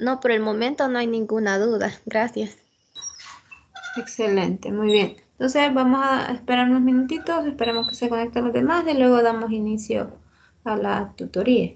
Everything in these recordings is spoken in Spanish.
No, por el momento no hay ninguna duda. Gracias. Excelente, muy bien. Entonces vamos a esperar unos minutitos, esperemos que se conecten los demás y luego damos inicio a la tutoría.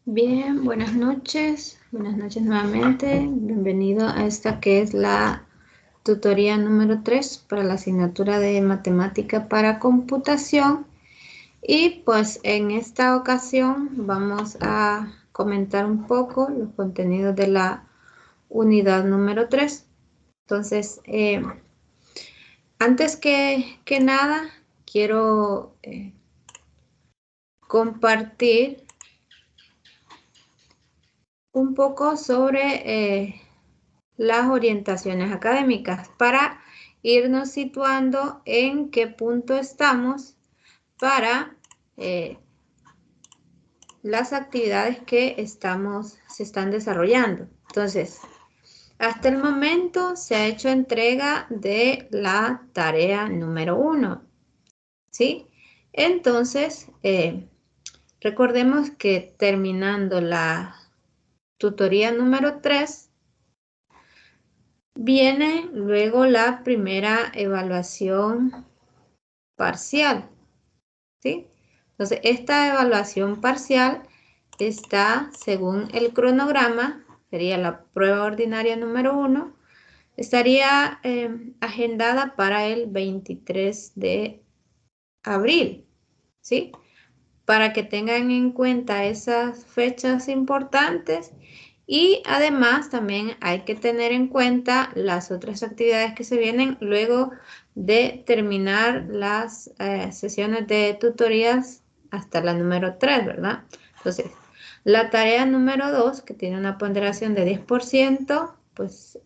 Bien, buenas noches nuevamente. Bienvenido a esta que es la tutoría número 3 para la asignatura de matemática para computación. Y pues en esta ocasión vamos a comentar un poco los contenidos de la unidad número 3. Entonces, antes que nada, quiero compartir un poco sobre las orientaciones académicas para irnos situando en qué punto estamos para las actividades que se están desarrollando. Entonces, hasta el momento se ha hecho entrega de la tarea número 1, ¿sí? Entonces, recordemos que terminando la tutoría número 3, viene luego la primera evaluación parcial, ¿sí? Entonces, esta evaluación parcial está, según el cronograma, sería la prueba ordinaria número 1, estaría agendada para el 23 de abril, ¿sí? Para que tengan en cuenta esas fechas importantes. Y además también hay que tener en cuenta las otras actividades que se vienen luego de terminar las sesiones de tutorías hasta la número 3, ¿verdad? Entonces, la tarea número 2, que tiene una ponderación de 10%, pues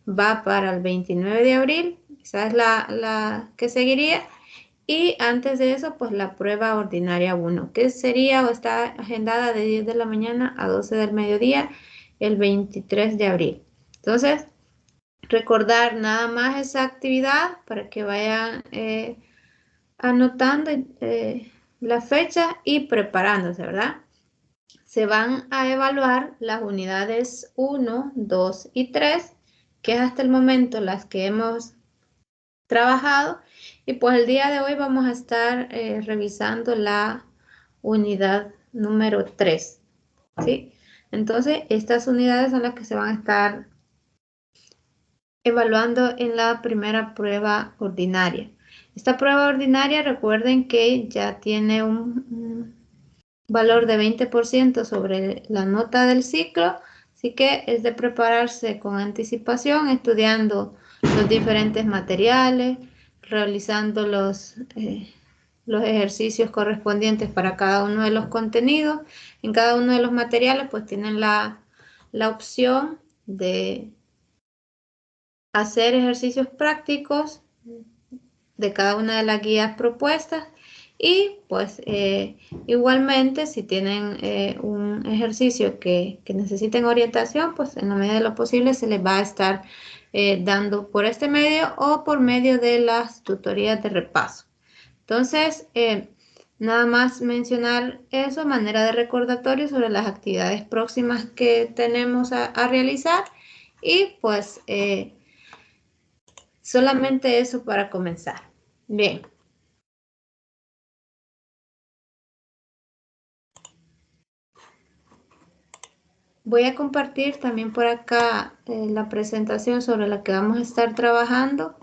va para el 29 de abril. Esa es la que seguiría. Y antes de eso, pues la prueba ordinaria 1, que sería o está agendada de 10 de la mañana a 12 del mediodía, el 23 de abril. Entonces, recordar nada más esa actividad para que vayan anotando la fecha y preparándose, ¿verdad? Se van a evaluar las unidades 1, 2 y 3, que es hasta el momento las que hemos trabajado. Y pues el día de hoy vamos a estar revisando la unidad número 3, ¿sí? Entonces, estas unidades son las que se van a estar evaluando en la primera prueba ordinaria. Esta prueba ordinaria, recuerden que ya tiene un valor de 20% sobre la nota del ciclo, así que es de prepararse con anticipación, estudiando los diferentes materiales, realizando los ejercicios correspondientes para cada uno de los contenidos. En cada uno de los materiales pues tienen la opción de hacer ejercicios prácticos de cada una de las guías propuestas. Y pues igualmente si tienen un ejercicio que necesiten orientación, pues en la medida de lo posible se les va a estar dando por este medio o por medio de las tutorías de repaso. Entonces, nada más mencionar eso, manera de recordatorio sobre las actividades próximas que tenemos a realizar. Y pues solamente eso para comenzar. Bien. Voy a compartir también por acá la presentación sobre la que vamos a estar trabajando.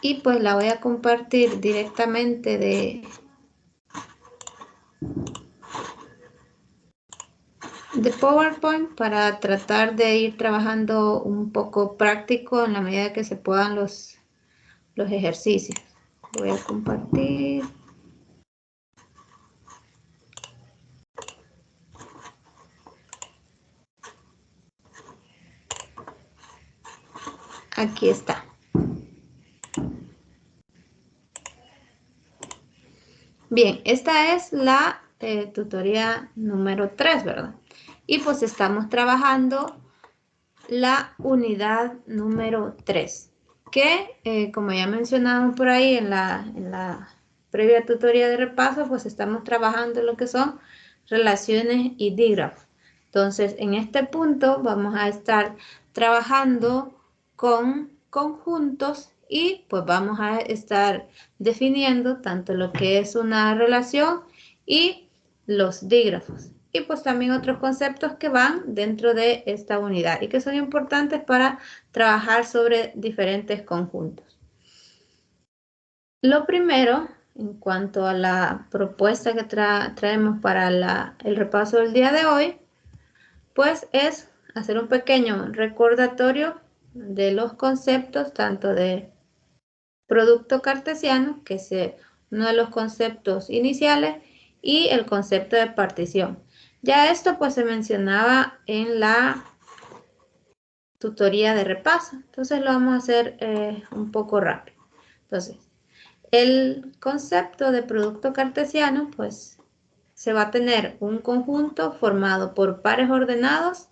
Y pues la voy a compartir directamente de PowerPoint para tratar de ir trabajando un poco práctico en la medida que se puedan los ejercicios. Voy a compartir. Aquí está. Bien, esta es la tutoría número 3, ¿verdad? Y pues estamos trabajando la unidad número 3, que como ya mencionamos por ahí en la previa tutoría de repaso, pues estamos trabajando lo que son relaciones y dígrafos. Entonces, en este punto vamos a estar trabajando con conjuntos y pues vamos a estar definiendo tanto lo que es una relación y los dígrafos. Y pues también otros conceptos que van dentro de esta unidad y que son importantes para trabajar sobre diferentes conjuntos. Lo primero, en cuanto a la propuesta que traemos para el repaso del día de hoy, pues es hacer un pequeño recordatorio de los conceptos, tanto de producto cartesiano, que es uno de los conceptos iniciales, y el concepto de partición. Ya esto pues se mencionaba en la tutoría de repaso, entonces lo vamos a hacer un poco rápido. Entonces, el concepto de producto cartesiano, pues, se va a tener un conjunto formado por pares ordenados,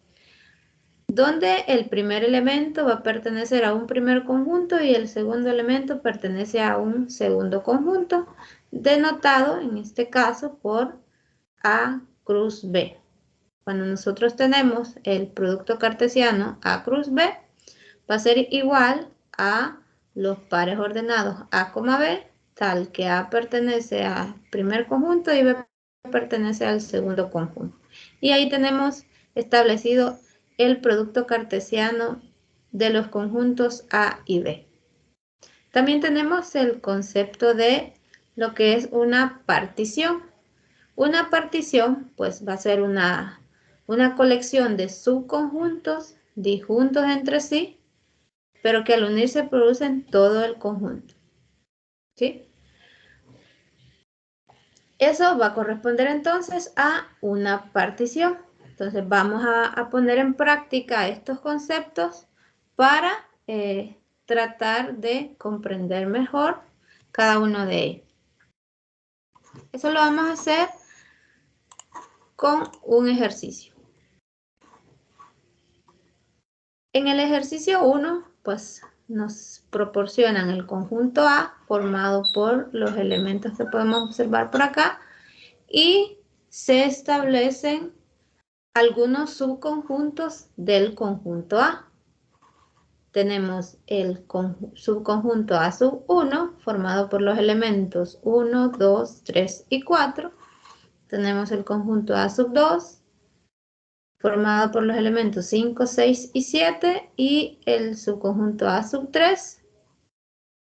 donde el primer elemento va a pertenecer a un primer conjunto y el segundo elemento pertenece a un segundo conjunto, denotado en este caso por A cruz B. Cuando nosotros tenemos el producto cartesiano A cruz B, va a ser igual a los pares ordenados A, B, tal que A pertenece al primer conjunto y B pertenece al segundo conjunto. Y ahí tenemos establecido el producto cartesiano de los conjuntos A y B. También tenemos el concepto de lo que es una partición. Una partición, pues, va a ser una colección de subconjuntos disjuntos entre sí, pero que al unirse producen todo el conjunto. ¿Sí? Eso va a corresponder entonces a una partición. Entonces vamos a poner en práctica estos conceptos para tratar de comprender mejor cada uno de ellos. Eso lo vamos a hacer con un ejercicio. En el ejercicio 1, pues nos proporcionan el conjunto A formado por los elementos que podemos observar por acá y se establecen algunos subconjuntos del conjunto A. Tenemos el subconjunto A sub 1 formado por los elementos 1, 2, 3 y 4. Tenemos el conjunto A sub 2 formado por los elementos 5, 6 y 7 y el subconjunto A sub 3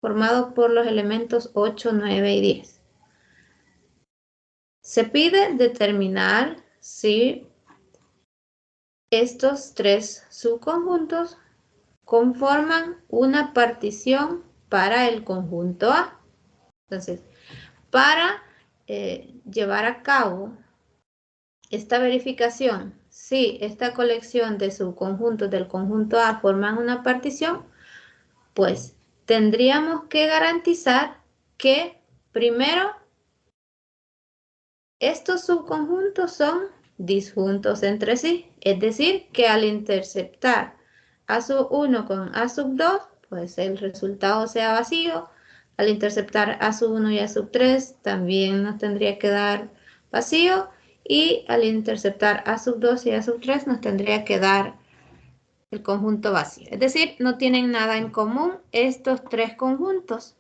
formado por los elementos 8, 9 y 10. Se pide determinar si estos tres subconjuntos conforman una partición para el conjunto A. Entonces, para llevar a cabo esta verificación, si esta colección de subconjuntos del conjunto A forman una partición, pues tendríamos que garantizar que primero estos subconjuntos son disjuntos entre sí, es decir, que al interceptar A sub 1 con A sub 2, pues el resultado sea vacío. Al interceptar A sub 1 y A sub 3 también nos tendría que dar vacío. Y al interceptar A sub 2 y A sub 3 nos tendría que dar el conjunto vacío. Es decir, no tienen nada en común estos tres conjuntos,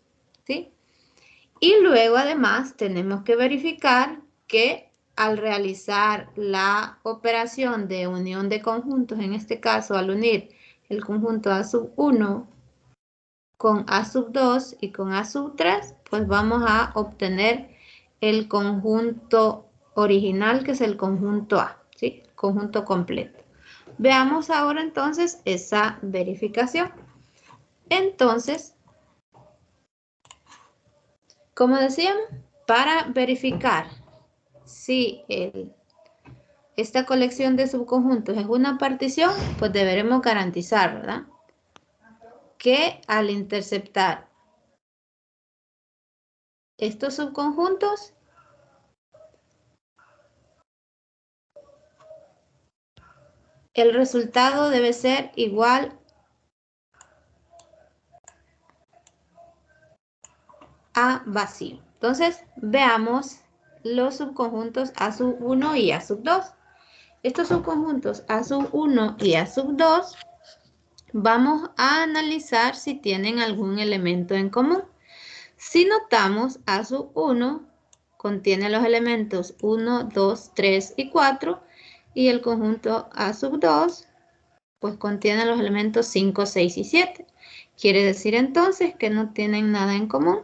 ¿sí? Y luego además tenemos que verificar que al realizar la operación de unión de conjuntos, en este caso al unir el conjunto A sub 1 con A sub 2 y con A sub 3, pues vamos a obtener el conjunto original, que es el conjunto A, ¿sí? El conjunto completo. Veamos ahora entonces esa verificación. Entonces, como decíamos, para verificar si esta colección de subconjuntos es una partición, pues deberemos garantizar, ¿verdad?, que al interceptar estos subconjuntos, el resultado debe ser igual a vacío. Entonces, veamos los subconjuntos A sub 1 y A sub 2. Estos subconjuntos A sub 1 y A sub 2 vamos a analizar si tienen algún elemento en común. Si notamos, A sub 1 contiene los elementos 1, 2, 3 y 4 y el conjunto A sub 2 pues contiene los elementos 5, 6 y 7. Quiere decir entonces que no tienen nada en común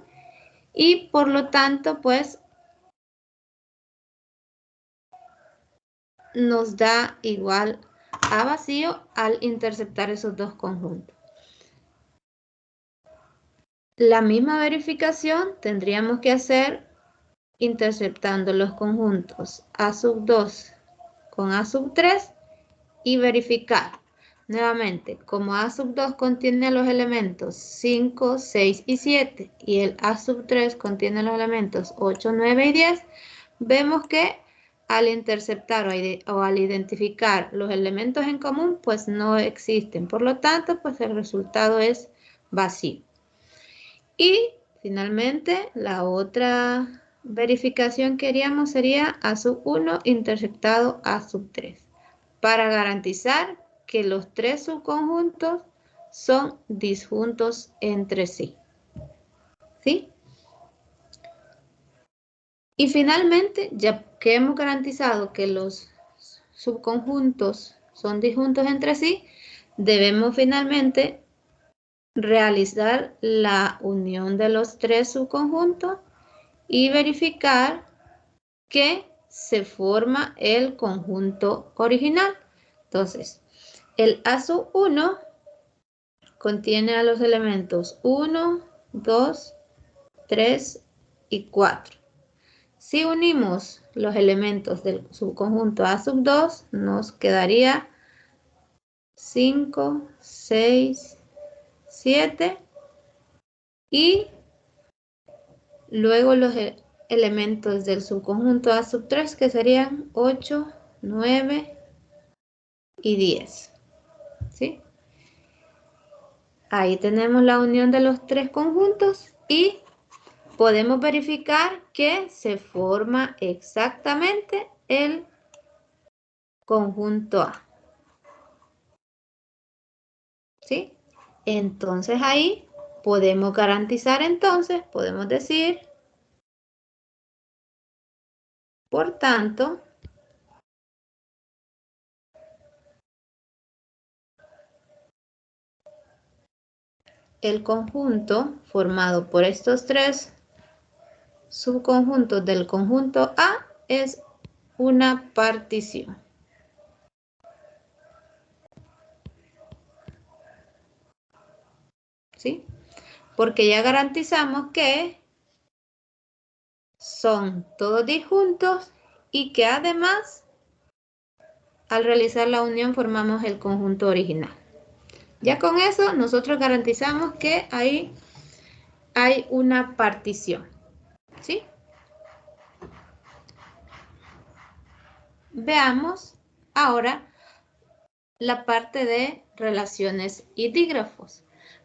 y por lo tanto pues nos da igual a vacío al interceptar esos dos conjuntos. La misma verificación tendríamos que hacer interceptando los conjuntos A sub 2 con A sub 3 y verificar. Nuevamente, como A sub 2 contiene los elementos 5, 6 y 7 y el A sub 3 contiene los elementos 8, 9 y 10, vemos que al interceptar o al identificar los elementos en común, pues no existen. Por lo tanto, pues el resultado es vacío. Y finalmente, la otra verificación que haríamos sería A sub 1 interceptado A sub 3, para garantizar que los tres subconjuntos son disjuntos entre sí. ¿Sí? Y finalmente, ya que hemos garantizado que los subconjuntos son disjuntos entre sí, debemos finalmente realizar la unión de los tres subconjuntos y verificar que se forma el conjunto original. Entonces, el A sub 1 contiene a los elementos 1, 2, 3 y 4. Si unimos los elementos del subconjunto A sub 2, nos quedaría 5, 6, 7 y luego los elementos del subconjunto A sub 3 que serían 8, 9 y 10. ¿Sí? Ahí tenemos la unión de los tres conjuntos y podemos verificar que se forma exactamente el conjunto A. ¿Sí? Entonces ahí podemos garantizar entonces, podemos decir, por tanto, el conjunto formado por estos tres subconjuntos del conjunto A es una partición. ¿Sí? Porque ya garantizamos que son todos disjuntos y que además al realizar la unión formamos el conjunto original. Ya con eso nosotros garantizamos que ahí hay una partición. ¿Sí? Veamos ahora la parte de relaciones y dígrafos.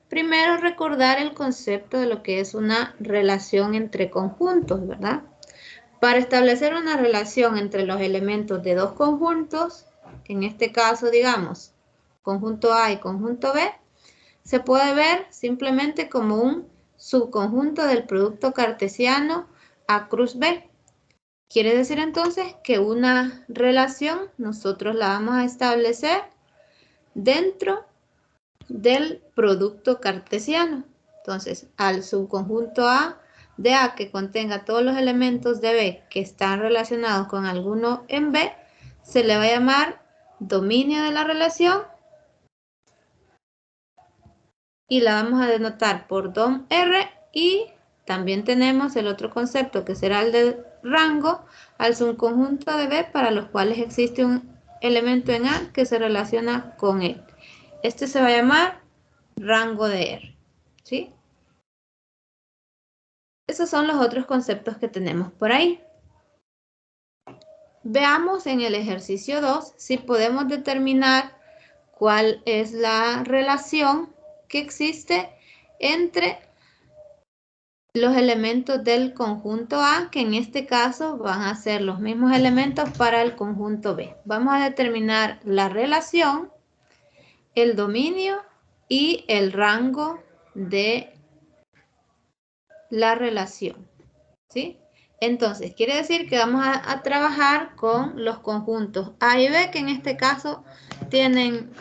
Primero recordar el concepto de lo que es una relación entre conjuntos, ¿verdad? Para establecer una relación entre los elementos de dos conjuntos, en este caso digamos conjunto A y conjunto B, se puede ver simplemente como un subconjunto del producto cartesiano A cruz B. Quiere decir entonces que una relación nosotros la vamos a establecer dentro del producto cartesiano. Entonces, al subconjunto A de A que contenga todos los elementos de B que están relacionados con alguno en B, se le va a llamar dominio de la relación y la vamos a denotar por dom R, y también tenemos el otro concepto que será el de rango al subconjunto de B para los cuales existe un elemento en A que se relaciona con él. Este se va a llamar rango de R. ¿Sí? Esos son los otros conceptos que tenemos por ahí. Veamos en el ejercicio 2 si podemos determinar cuál es la relación que existe entre los elementos del conjunto A, que en este caso van a ser los mismos elementos para el conjunto B. Vamos a determinar la relación, el dominio y el rango de la relación, ¿sí? Entonces, quiere decir que vamos a trabajar con los conjuntos A y B, que en este caso tienen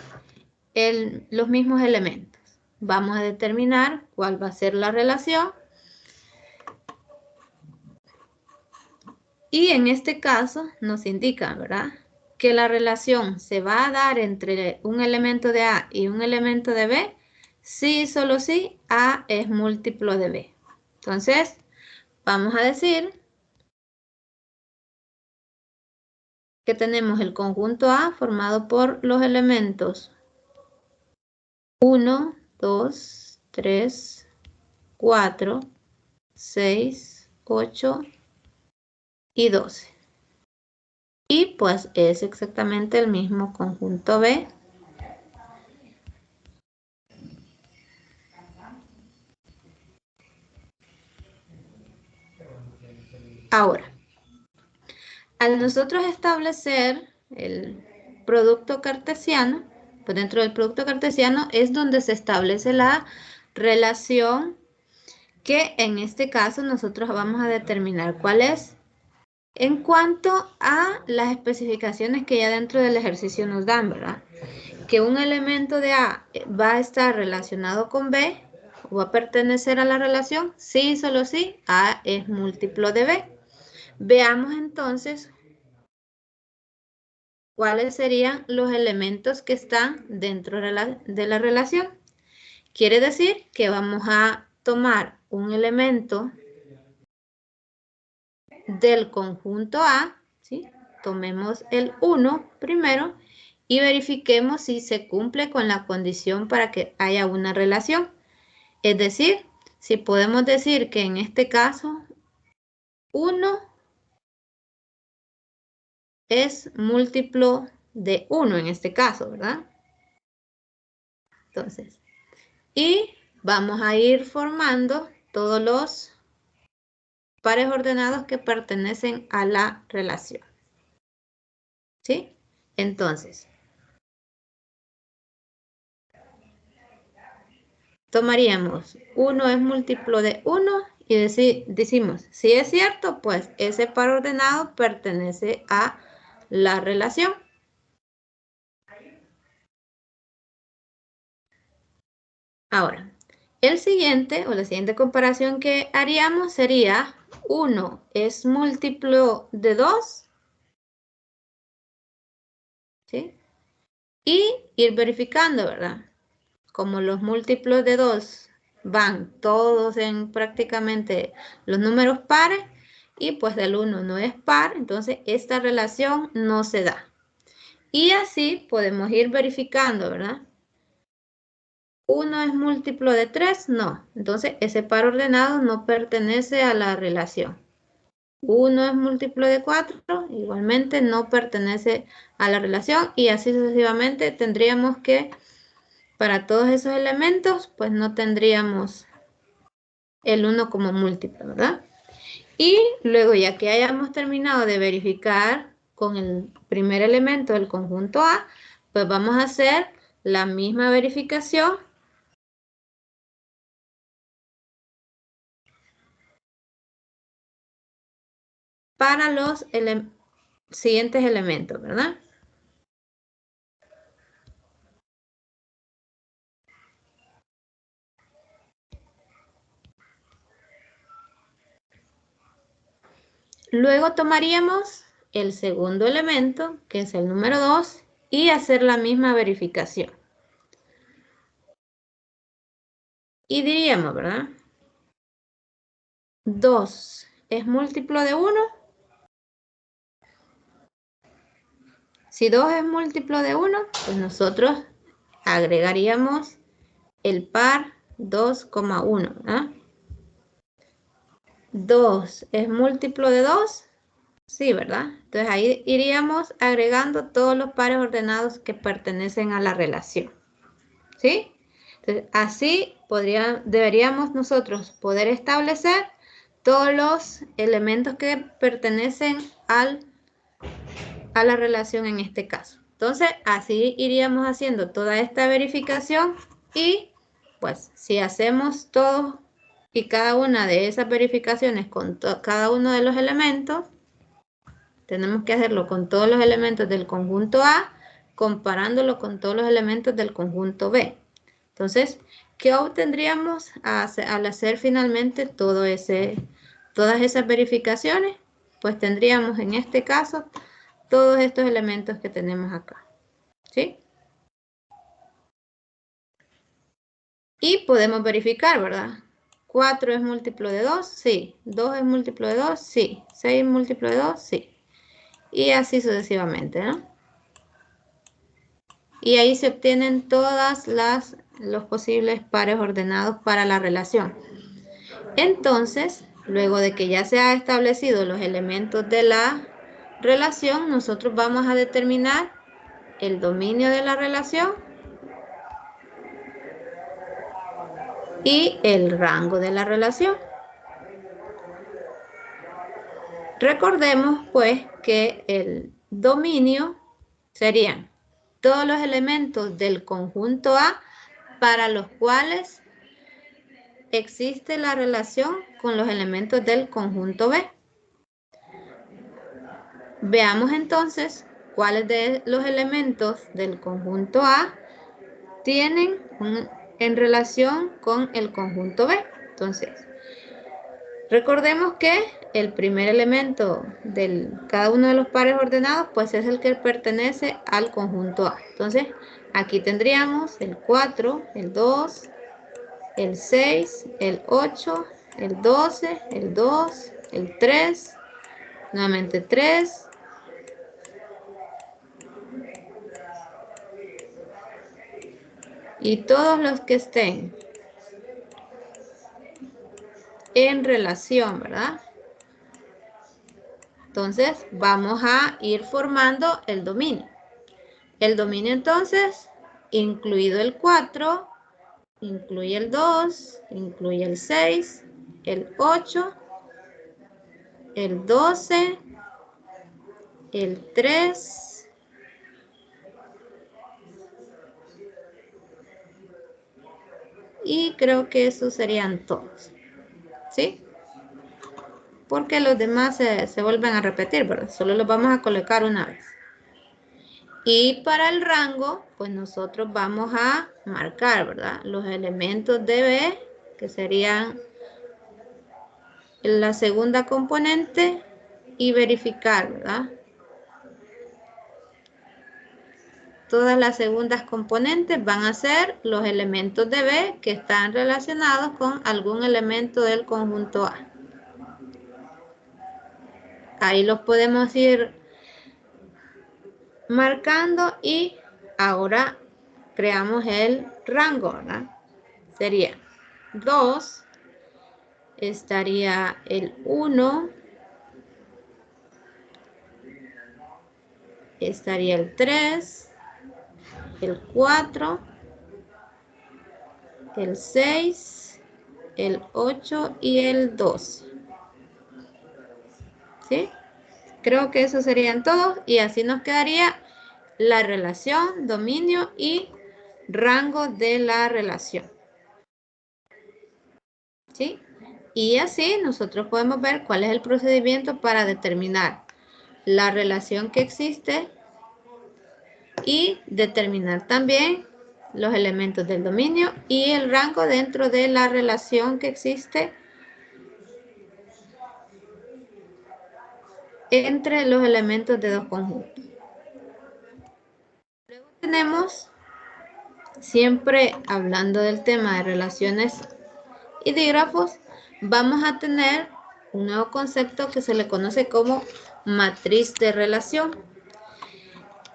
los mismos elementos. Vamos a determinar cuál va a ser la relación. Y en este caso nos indica, ¿verdad?, que la relación se va a dar entre un elemento de A y un elemento de B si y solo si A es múltiplo de B. Entonces, vamos a decir que tenemos el conjunto A formado por los elementos 1, 2, 3, 4, 6, 8 y 12. Y pues es exactamente el mismo conjunto B. Ahora, al nosotros establecer el producto cartesiano, pues dentro del producto cartesiano es donde se establece la relación que en este caso nosotros vamos a determinar cuál es. En cuanto a las especificaciones que ya dentro del ejercicio nos dan, ¿verdad?, que un elemento de A va a estar relacionado con B o va a pertenecer a la relación, sí y solo sí, A es múltiplo de B. Veamos entonces cuáles serían los elementos que están dentro de la relación. Quiere decir que vamos a tomar un elemento del conjunto A, ¿sí? Tomemos el 1 primero y verifiquemos si se cumple con la condición para que haya una relación. Es decir, si podemos decir que en este caso 1 es múltiplo de 1 en este caso, ¿verdad? Entonces, y vamos a ir formando todos los pares ordenados que pertenecen a la relación, ¿sí? Entonces, tomaríamos 1 es múltiplo de 1 y decimos, si es cierto, pues ese par ordenado pertenece a la relación. Ahora, el siguiente o la siguiente comparación que haríamos sería 1 es múltiplo de 2, ¿sí? Y ir verificando, ¿verdad? Como los múltiplos de 2 van todos en prácticamente los números pares y pues del 1 no es par, entonces esta relación no se da. Y así podemos ir verificando, ¿verdad? 1 es múltiplo de 3, no. Entonces ese par ordenado no pertenece a la relación. 1 es múltiplo de 4, igualmente no pertenece a la relación y así sucesivamente tendríamos que, para todos esos elementos, pues no tendríamos el 1 como múltiplo, ¿verdad? Y luego, ya que hayamos terminado de verificar con el primer elemento del conjunto A, pues vamos a hacer la misma verificación para los siguientes elementos, ¿verdad? Luego tomaríamos el segundo elemento, que es el número 2, y hacer la misma verificación. Y diríamos, ¿verdad? 2 es múltiplo de 1. Si 2 es múltiplo de 1, pues nosotros agregaríamos el par 2,1, ¿verdad? 2 es múltiplo de 2. Sí, ¿verdad? Entonces ahí iríamos agregando todos los pares ordenados que pertenecen a la relación, ¿sí? Entonces, así deberíamos nosotros poder establecer todos los elementos que pertenecen a la relación en este caso. Entonces, así iríamos haciendo toda esta verificación y pues si hacemos todo y cada una de esas verificaciones con cada uno de los elementos, tenemos que hacerlo con todos los elementos del conjunto A, comparándolo con todos los elementos del conjunto B. Entonces, ¿qué obtendríamos al hacer finalmente todas esas verificaciones? Pues tendríamos en este caso todos estos elementos que tenemos acá. ¿Sí? Y podemos verificar, ¿verdad? 4 es múltiplo de 2, sí. 2 es múltiplo de 2, sí. 6 es múltiplo de 2, sí. Y así sucesivamente, ¿no? Y ahí se obtienen todas los posibles pares ordenados para la relación. Entonces, luego de que ya se han establecido los elementos de la relación, nosotros vamos a determinar el dominio de la relación y el rango de la relación. Recordemos pues que el dominio serían todos los elementos del conjunto A para los cuales existe la relación con los elementos del conjunto B. Veamos entonces cuáles de los elementos del conjunto A tienen en relación con el conjunto B. Entonces, recordemos que el primer elemento de cada uno de los pares ordenados pues es el que pertenece al conjunto A. Entonces, aquí tendríamos el 4, el 2, el 6, el 8, el 12, el 2, el 3, nuevamente 3, y todos los que estén en relación, ¿verdad? Entonces, vamos a ir formando el dominio. El dominio, entonces, incluido el 4, incluye el 2, incluye el 6, el 8, el 12, el 3, y creo que esos serían todos, ¿sí? Porque los demás se vuelven a repetir, ¿verdad? Solo los vamos a colocar una vez. Y para el rango, pues nosotros vamos a marcar, ¿verdad? Los elementos de B, que serían la segunda componente, y verificar, ¿verdad? Todas las segundas componentes van a ser los elementos de B que están relacionados con algún elemento del conjunto A. Ahí los podemos ir marcando y ahora creamos el rango, ¿verdad? Sería 2, estaría el 1, estaría el 3, el 4, el 6, el 8 y el 12. ¿Sí? Creo que esos serían todos y así nos quedaría la relación, dominio y rango de la relación. ¿Sí? Y así nosotros podemos ver cuál es el procedimiento para determinar la relación que existe y determinar también los elementos del dominio y el rango dentro de la relación que existe entre los elementos de dos conjuntos. Luego tenemos, siempre hablando del tema de relaciones y dígrafos, vamos a tener un nuevo concepto que se le conoce como matriz de relación.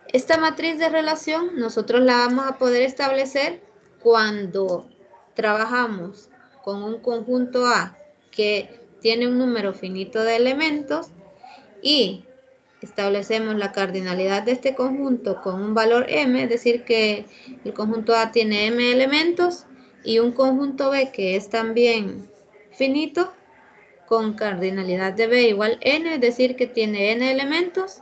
Esta matriz de relación nosotros la vamos a poder establecer cuando trabajamos con un conjunto A que tiene un número finito de elementos y establecemos la cardinalidad de este conjunto con un valor m, es decir que el conjunto A tiene m elementos y un conjunto B que es también finito con cardinalidad de B igual n, es decir, que tiene n elementos,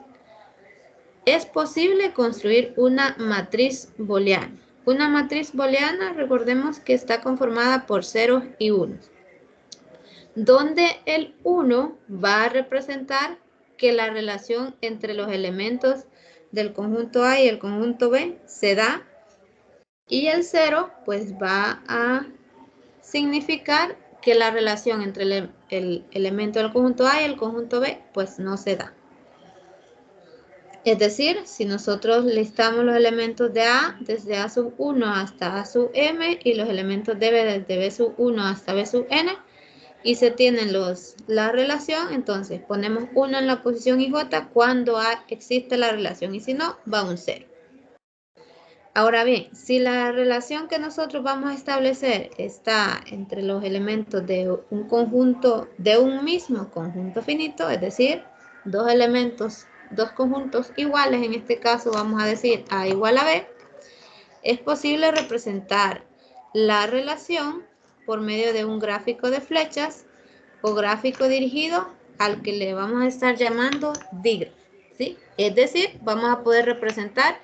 es posible construir una matriz booleana. Una matriz booleana, recordemos que está conformada por ceros y unos, donde el 1 va a representar que la relación entre los elementos del conjunto A y el conjunto B se da, y el 0 pues va a significar que la relación entre el elemento del conjunto A y el conjunto B pues no se da. Es decir, si nosotros listamos los elementos de A desde A sub 1 hasta A sub m y los elementos de B desde B sub 1 hasta B sub n, y se tienen la relación, entonces ponemos 1 en la posición IJ cuando existe la relación, y si no, va un 0. Ahora bien, si la relación que nosotros vamos a establecer está entre los elementos de un conjunto, de un mismo conjunto finito, es decir, dos elementos, dos conjuntos iguales, en este caso vamos a decir A igual a B, es posible representar la relación por medio de un gráfico de flechas o gráfico dirigido al que le vamos a estar llamando dígrafo, ¿sí? Es decir, vamos a poder representar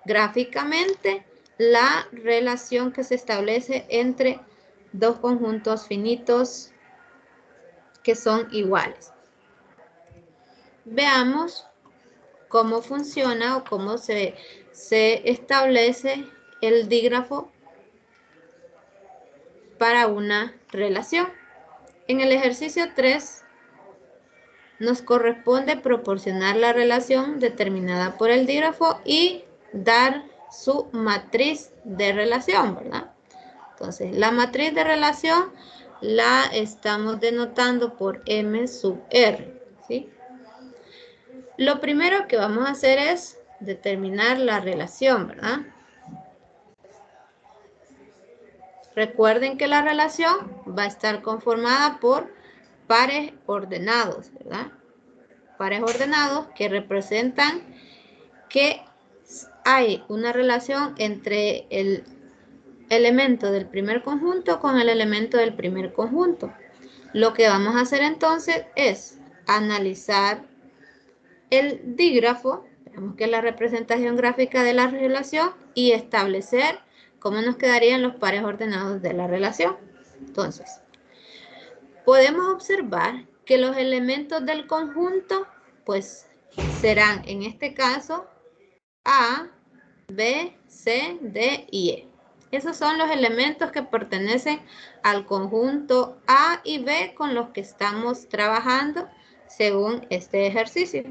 gráficamente la relación que se establece entre dos conjuntos finitos que son iguales. Veamos cómo funciona o cómo se establece el dígrafo para una relación. En el ejercicio 3 nos corresponde proporcionar la relación determinada por el dígrafo y dar su matriz de relación, ¿verdad? Entonces, la matriz de relación la estamos denotando por M sub R, ¿sí? Lo primero que vamos a hacer es determinar la relación, ¿verdad? Recuerden que la relación va a estar conformada por pares ordenados, ¿verdad? Pares ordenados que representan que hay una relación entre el elemento del primer conjunto con el elemento del primer conjunto. Lo que vamos a hacer entonces es analizar el dígrafo, veamos que es la representación gráfica de la relación, y establecer cómo nos quedarían los pares ordenados de la relación. Entonces, podemos observar que los elementos del conjunto pues serán en este caso A, B, C, D y E. Esos son los elementos que pertenecen al conjunto A y B con los que estamos trabajando según este ejercicio.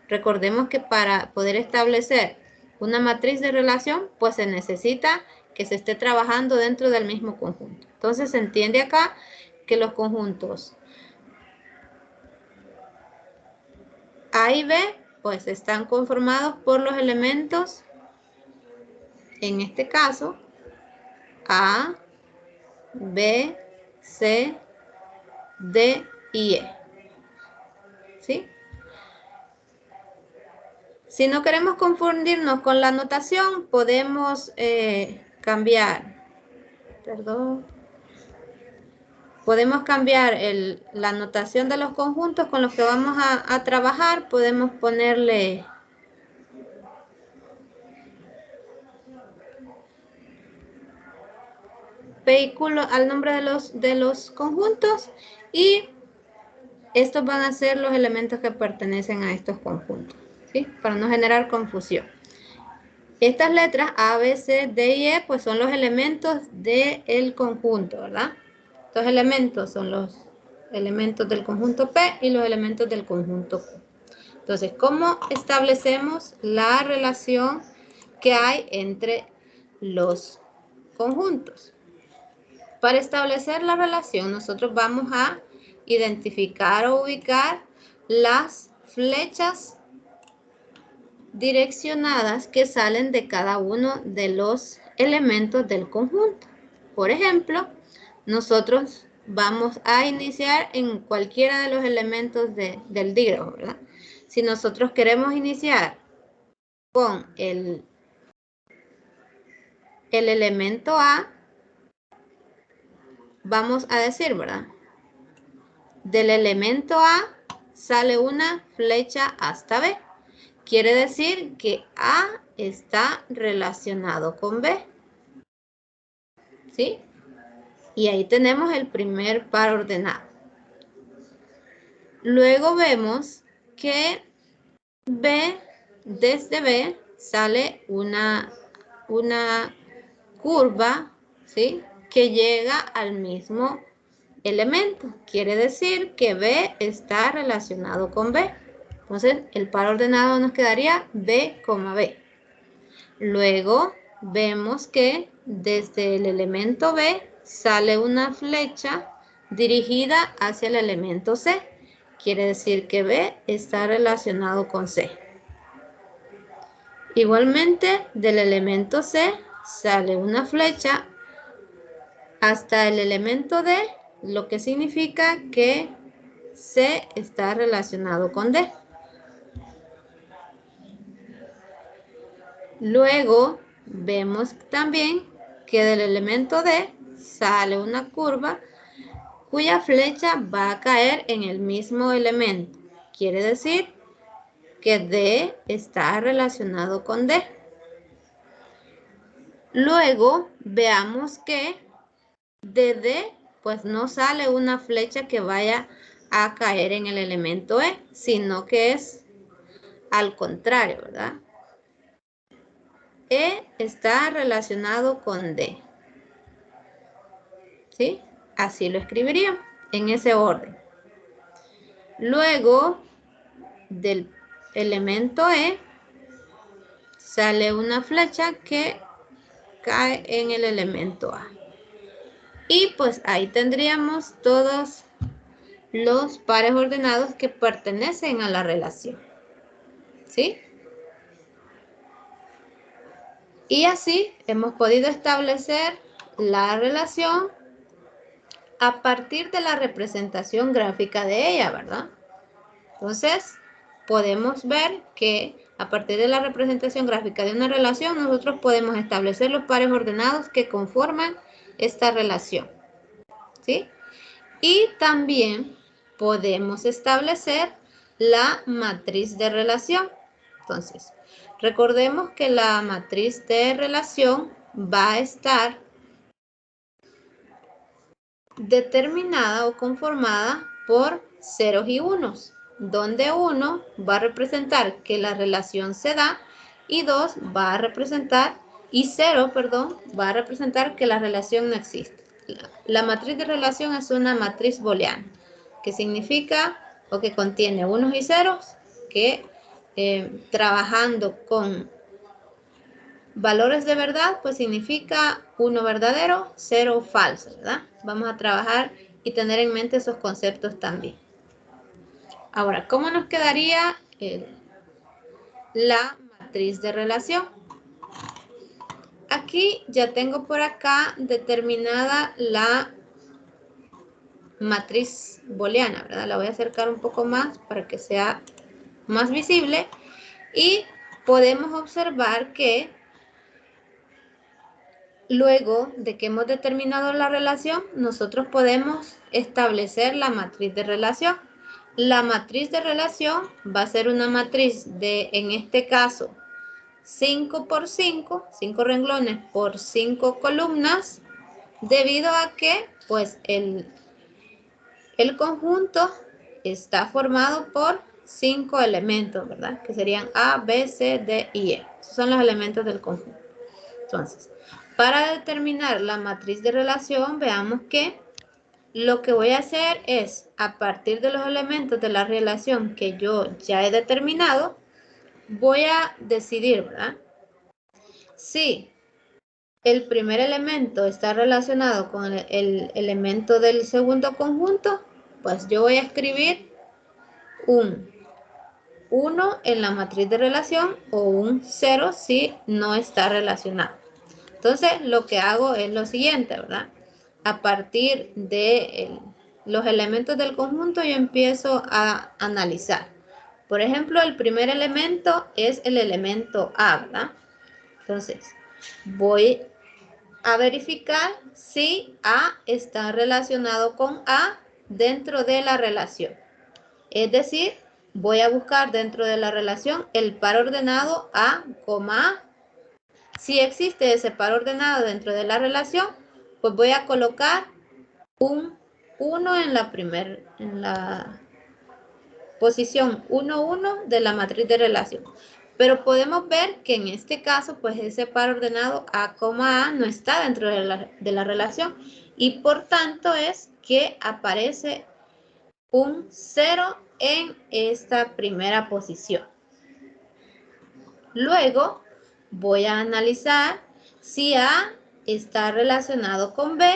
Recordemos que para poder establecer una matriz de relación, pues se necesita que se esté trabajando dentro del mismo conjunto. Entonces se entiende acá que los conjuntos A y B pues están conformados por los elementos, en este caso, A, B, C, D y E. ¿Sí? Si no queremos confundirnos con la notación, podemos cambiar, podemos cambiar la notación de los conjuntos con los que vamos a trabajar. Podemos ponerle vehículo al nombre de los conjuntos, y estos van a ser los elementos que pertenecen a estos conjuntos, ¿sí? Para no generar confusión. Estas letras A, B, C, D y E pues son los elementos del conjunto, ¿verdad? Estos elementos son los elementos del conjunto P y los elementos del conjunto Q. Entonces, ¿cómo establecemos la relación que hay entre los conjuntos? Para establecer la relación, nosotros vamos a identificar o ubicar las flechas direccionadas que salen de cada uno de los elementos del conjunto. Por ejemplo, nosotros vamos a iniciar en cualquiera de los elementos del dígrafo, ¿verdad? Si nosotros queremos iniciar con el elemento A, vamos a decir, ¿verdad? Del elemento A sale una flecha hasta B. Quiere decir que A está relacionado con B. ¿Sí? Y ahí tenemos el primer par ordenado. Luego vemos que desde B sale una curva, ¿sí? Que llega al mismo elemento. Quiere decir que B está relacionado con B. Entonces, el par ordenado nos quedaría B, B. Luego, vemos que desde el elemento B sale una flecha dirigida hacia el elemento C. Quiere decir que B está relacionado con C. Igualmente, del elemento C sale una flecha hasta el elemento D, lo que significa que C está relacionado con D. Luego, vemos también que del elemento D sale una curva cuya flecha va a caer en el mismo elemento. Quiere decir que D está relacionado con D. Luego, veamos que de D, pues no sale una flecha que vaya a caer en el elemento E, sino que es al contrario, ¿verdad? E está relacionado con D. ¿Sí? Así lo escribiríamos, en ese orden. Luego, del elemento E, sale una flecha que cae en el elemento A. Y pues ahí tendríamos todos los pares ordenados que pertenecen a la relación. ¿Sí? Y así hemos podido establecer la relación a partir de la representación gráfica de ella, ¿verdad? Entonces, podemos ver que a partir de la representación gráfica de una relación, nosotros podemos establecer los pares ordenados que conforman esta relación, ¿sí? Y también podemos establecer la matriz de relación. Entonces, recordemos que la matriz de relación va a estar determinada o conformada por ceros y unos, donde 1 va a representar que la relación se da y 2 va a representar, y 0, perdón, va a representar que la relación no existe. La matriz de relación es una matriz booleana, que significa o que contiene unos y ceros, que trabajando con valores de verdad, pues significa 1 verdadero, 0 falso, ¿verdad? Vamos a trabajar y tener en mente esos conceptos también. Ahora, ¿cómo nos quedaría la matriz de relación? Aquí ya tengo por acá determinada la matriz booleana, ¿verdad? La voy a acercar un poco más para que sea más visible y podemos observar que luego de que hemos determinado la relación, nosotros podemos establecer la matriz de relación. La matriz de relación va a ser una matriz de, en este caso, 5 por 5, 5 renglones por 5 columnas, debido a que pues el conjunto está formado por 5 elementos, ¿verdad? Que serían A, B, C, D y E. Esos son los elementos del conjunto. Entonces, para determinar la matriz de relación, veamos que lo que voy a hacer es, a partir de los elementos de la relación que yo ya he determinado, voy a decidir, ¿verdad? Si el primer elemento está relacionado con el elemento del segundo conjunto, pues yo voy a escribir un 1 en la matriz de relación o un 0 si no está relacionado. Entonces, lo que hago es lo siguiente, ¿verdad? A partir de los elementos del conjunto, yo empiezo a analizar. Por ejemplo, el primer elemento es el elemento A, ¿verdad? Entonces, voy a verificar si A está relacionado con A dentro de la relación. Es decir, voy a buscar dentro de la relación el par ordenado A, A. Si existe ese par ordenado dentro de la relación, pues voy a colocar un 1 en la posición 1, 1 de la matriz de relación. Pero podemos ver que en este caso, pues ese par ordenado A, A no está dentro de la relación y por tanto es que aparece un 0 en esta primera posición. Luego voy a analizar si A está relacionado con B,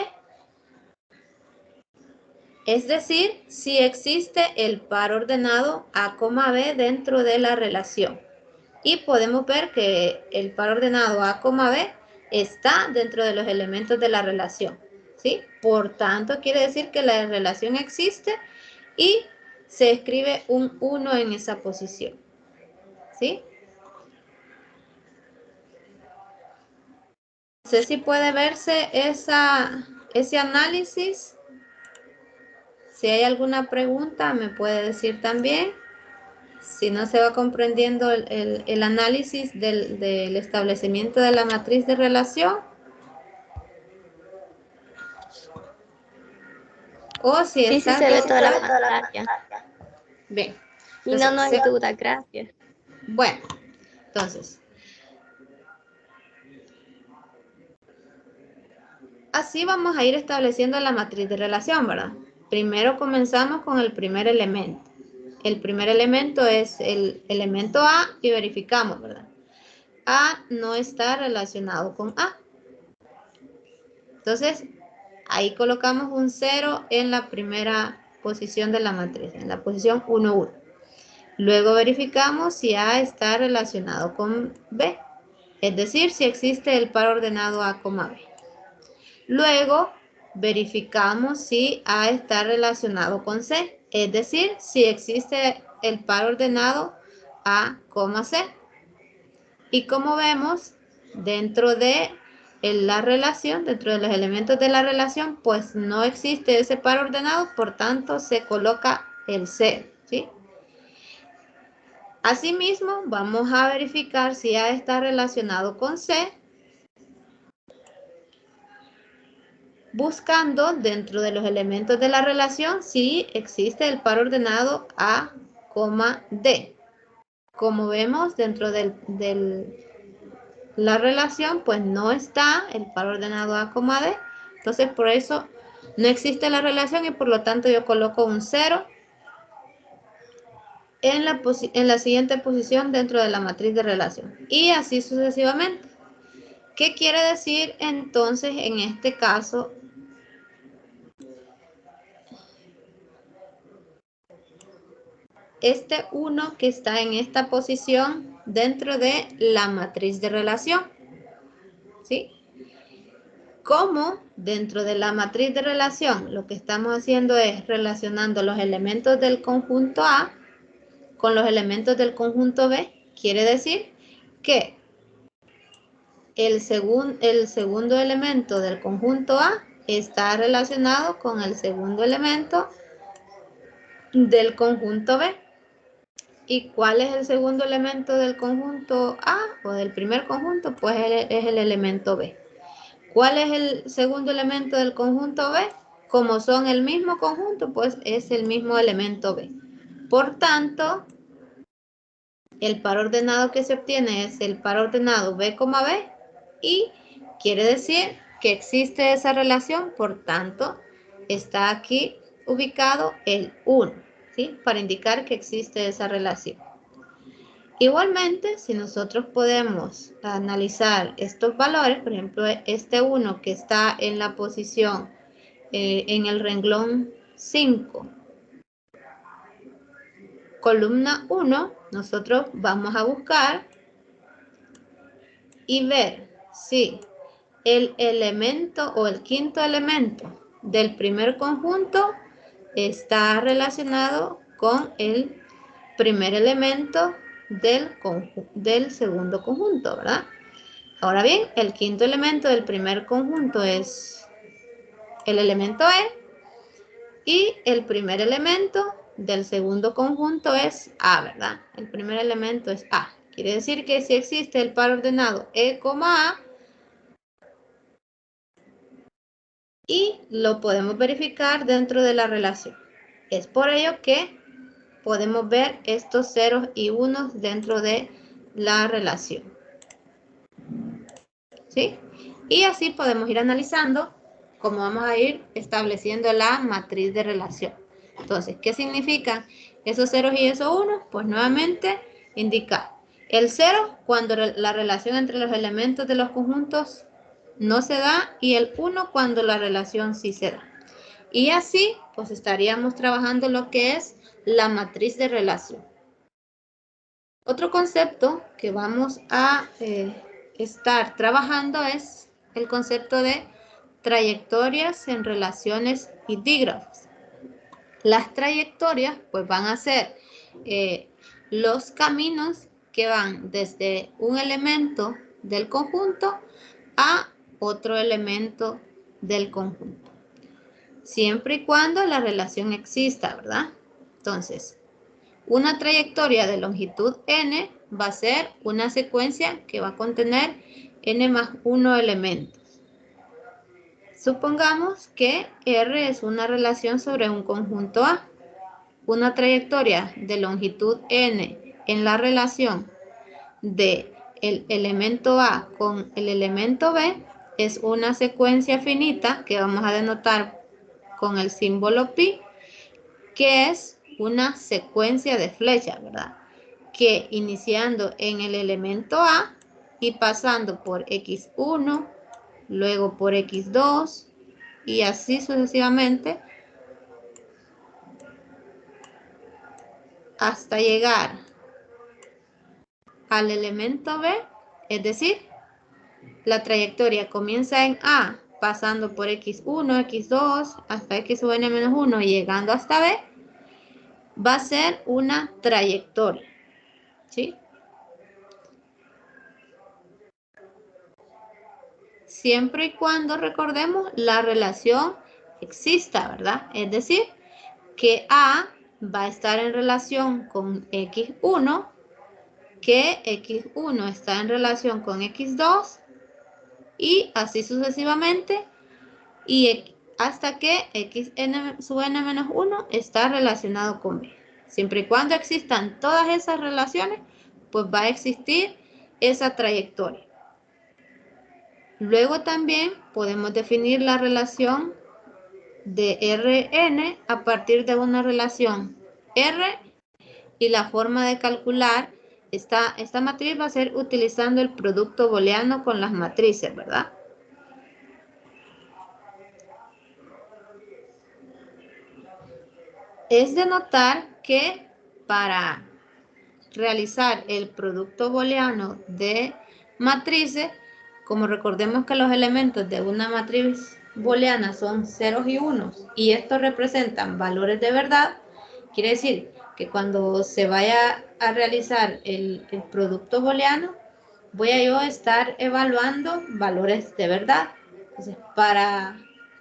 es decir, si existe el par ordenado A, B dentro de la relación. Y podemos ver que el par ordenado A, B está dentro de los elementos de la relación, ¿sí? Por tanto, quiere decir que la relación existe y se escribe un 1 en esa posición, ¿sí? No sé si puede verse ese análisis. Si hay alguna pregunta, me puede decir también. Si no se va comprendiendo el análisis del establecimiento de la matriz de relación. O si Sí, está se ve bien. toda la pantalla. Bien. Y no hay duda, gracias. Bueno, entonces. Así vamos a ir estableciendo la matriz de relación, ¿verdad? Primero comenzamos con el primer elemento. El primer elemento es el elemento A y verificamos, ¿verdad? A no está relacionado con A. Entonces, ahí colocamos un 0 en la primera posición de la matriz, en la posición 1, 1. Luego verificamos si A está relacionado con B, es decir, si existe el par ordenado A, B. Luego verificamos si A está relacionado con C, es decir, si existe el par ordenado A, C. Y como vemos, dentro de la relación, dentro de los elementos de la relación, pues no existe ese par ordenado, por tanto se coloca el 0, ¿sí? Asimismo, vamos a verificar si A está relacionado con C, buscando dentro de los elementos de la relación si existe el par ordenado A, D. Como vemos, dentro de la relación, pues no está el par ordenado A, D. Entonces, por eso no existe la relación y por lo tanto yo coloco un 0 en la siguiente posición dentro de la matriz de relación. Y así sucesivamente. ¿Qué quiere decir entonces en este caso? Este 1 que está en esta posición dentro de la matriz de relación, ¿sí? Como dentro de la matriz de relación lo que estamos haciendo es relacionando los elementos del conjunto A con los elementos del conjunto B, quiere decir que el segundo elemento del conjunto A está relacionado con el segundo elemento del conjunto B. ¿Y cuál es el segundo elemento del conjunto A o del primer conjunto? Pues es el elemento B. ¿Cuál es el segundo elemento del conjunto B? Como son el mismo conjunto, pues es el mismo elemento B. Por tanto, el par ordenado que se obtiene es el par ordenado B, B, y quiere decir que existe esa relación, por tanto, está aquí ubicado el 1, ¿sí? Para indicar que existe esa relación. Igualmente, si nosotros podemos analizar estos valores, por ejemplo, este 1 que está en la posición, en el renglón 5, columna 1, nosotros vamos a buscar y ver si el elemento o el quinto elemento del primer conjunto está relacionado con el primer elemento del segundo conjunto, ¿verdad? Ahora bien, el quinto elemento del primer conjunto es el elemento E y el primer elemento del segundo conjunto es A, ¿verdad? El primer elemento es A. Quiere decir que si existe el par ordenado E, A, y lo podemos verificar dentro de la relación. Es por ello que podemos ver estos ceros y unos dentro de la relación. ¿Sí? Y así podemos ir analizando cómo vamos a ir estableciendo la matriz de relación. Entonces, ¿qué significan esos ceros y esos unos? Pues nuevamente indica el cero cuando la relación entre los elementos de los conjuntos no se da y el 1 cuando la relación sí se da. Y así, pues estaríamos trabajando lo que es la matriz de relación. Otro concepto que vamos a estar trabajando es el concepto de trayectorias en relaciones y dígrafos. Las trayectorias pues van a ser los caminos que van desde un elemento del conjunto a otro elemento del conjunto. Siempre y cuando la relación exista, ¿verdad? Entonces, una trayectoria de longitud n va a ser una secuencia que va a contener n más 1 elementos. Supongamos que R es una relación sobre un conjunto A. Una trayectoria de longitud n en la relación de el elemento A con el elemento B es una secuencia finita que vamos a denotar con el símbolo pi, que es una secuencia de flechas, ¿verdad? Que iniciando en el elemento A y pasando por X1, luego por X2 y así sucesivamente hasta llegar al elemento B, es decir, la trayectoria comienza en A, pasando por X1, X2, hasta X sub n-1 y llegando hasta B, va a ser una trayectoria, ¿sí? Siempre y cuando recordemos la relación exista, ¿verdad? Es decir, que A va a estar en relación con X1, que X1 está en relación con X2 y así sucesivamente y hasta que Xn sub n-1 está relacionado con B. Siempre y cuando existan todas esas relaciones, pues va a existir esa trayectoria. Luego también podemos definir la relación de Rn a partir de una relación R y la forma de calcular esta matriz va a ser utilizando el producto booleano con las matrices, ¿verdad? Es de notar que para realizar el producto booleano de matrices, como recordemos que los elementos de una matriz booleana son ceros y unos y estos representan valores de verdad, quiere decir que cuando se vaya a realizar el producto booleano, voy a yo estar evaluando valores de verdad. Entonces, para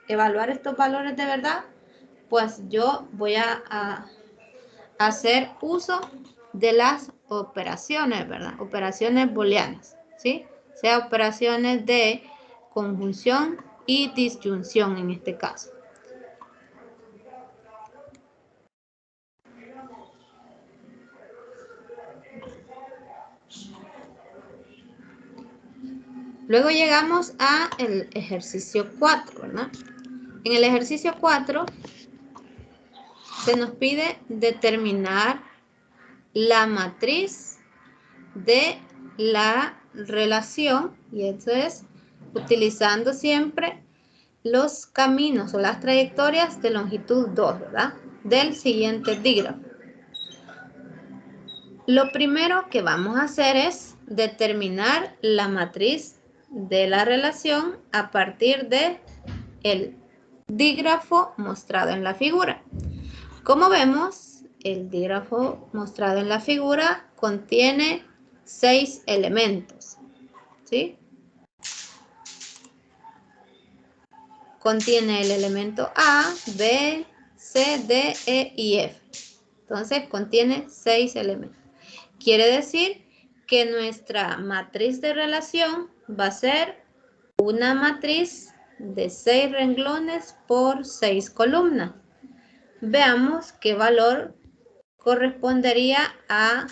evaluar estos valores de verdad, pues yo voy a hacer uso de las operaciones, ¿verdad? Operaciones booleanas, ¿sí? O sea, operaciones de conjunción y disyunción en este caso. Luego llegamos al ejercicio 4, ¿verdad? En el ejercicio 4 se nos pide determinar la matriz de la relación y eso es utilizando siempre los caminos o las trayectorias de longitud 2, ¿verdad? Del siguiente dígrafo. Lo primero que vamos a hacer es determinar la matriz de la relación a partir de el dígrafo mostrado en la figura. Como vemos, el dígrafo mostrado en la figura contiene 6 elementos, ¿sí? contiene el elemento A, B, C, D, E y F. Entonces contiene 6 elementos. Quiere decir que nuestra matriz de relación va a ser una matriz de 6 renglones por 6 columnas. Veamos qué valor correspondería a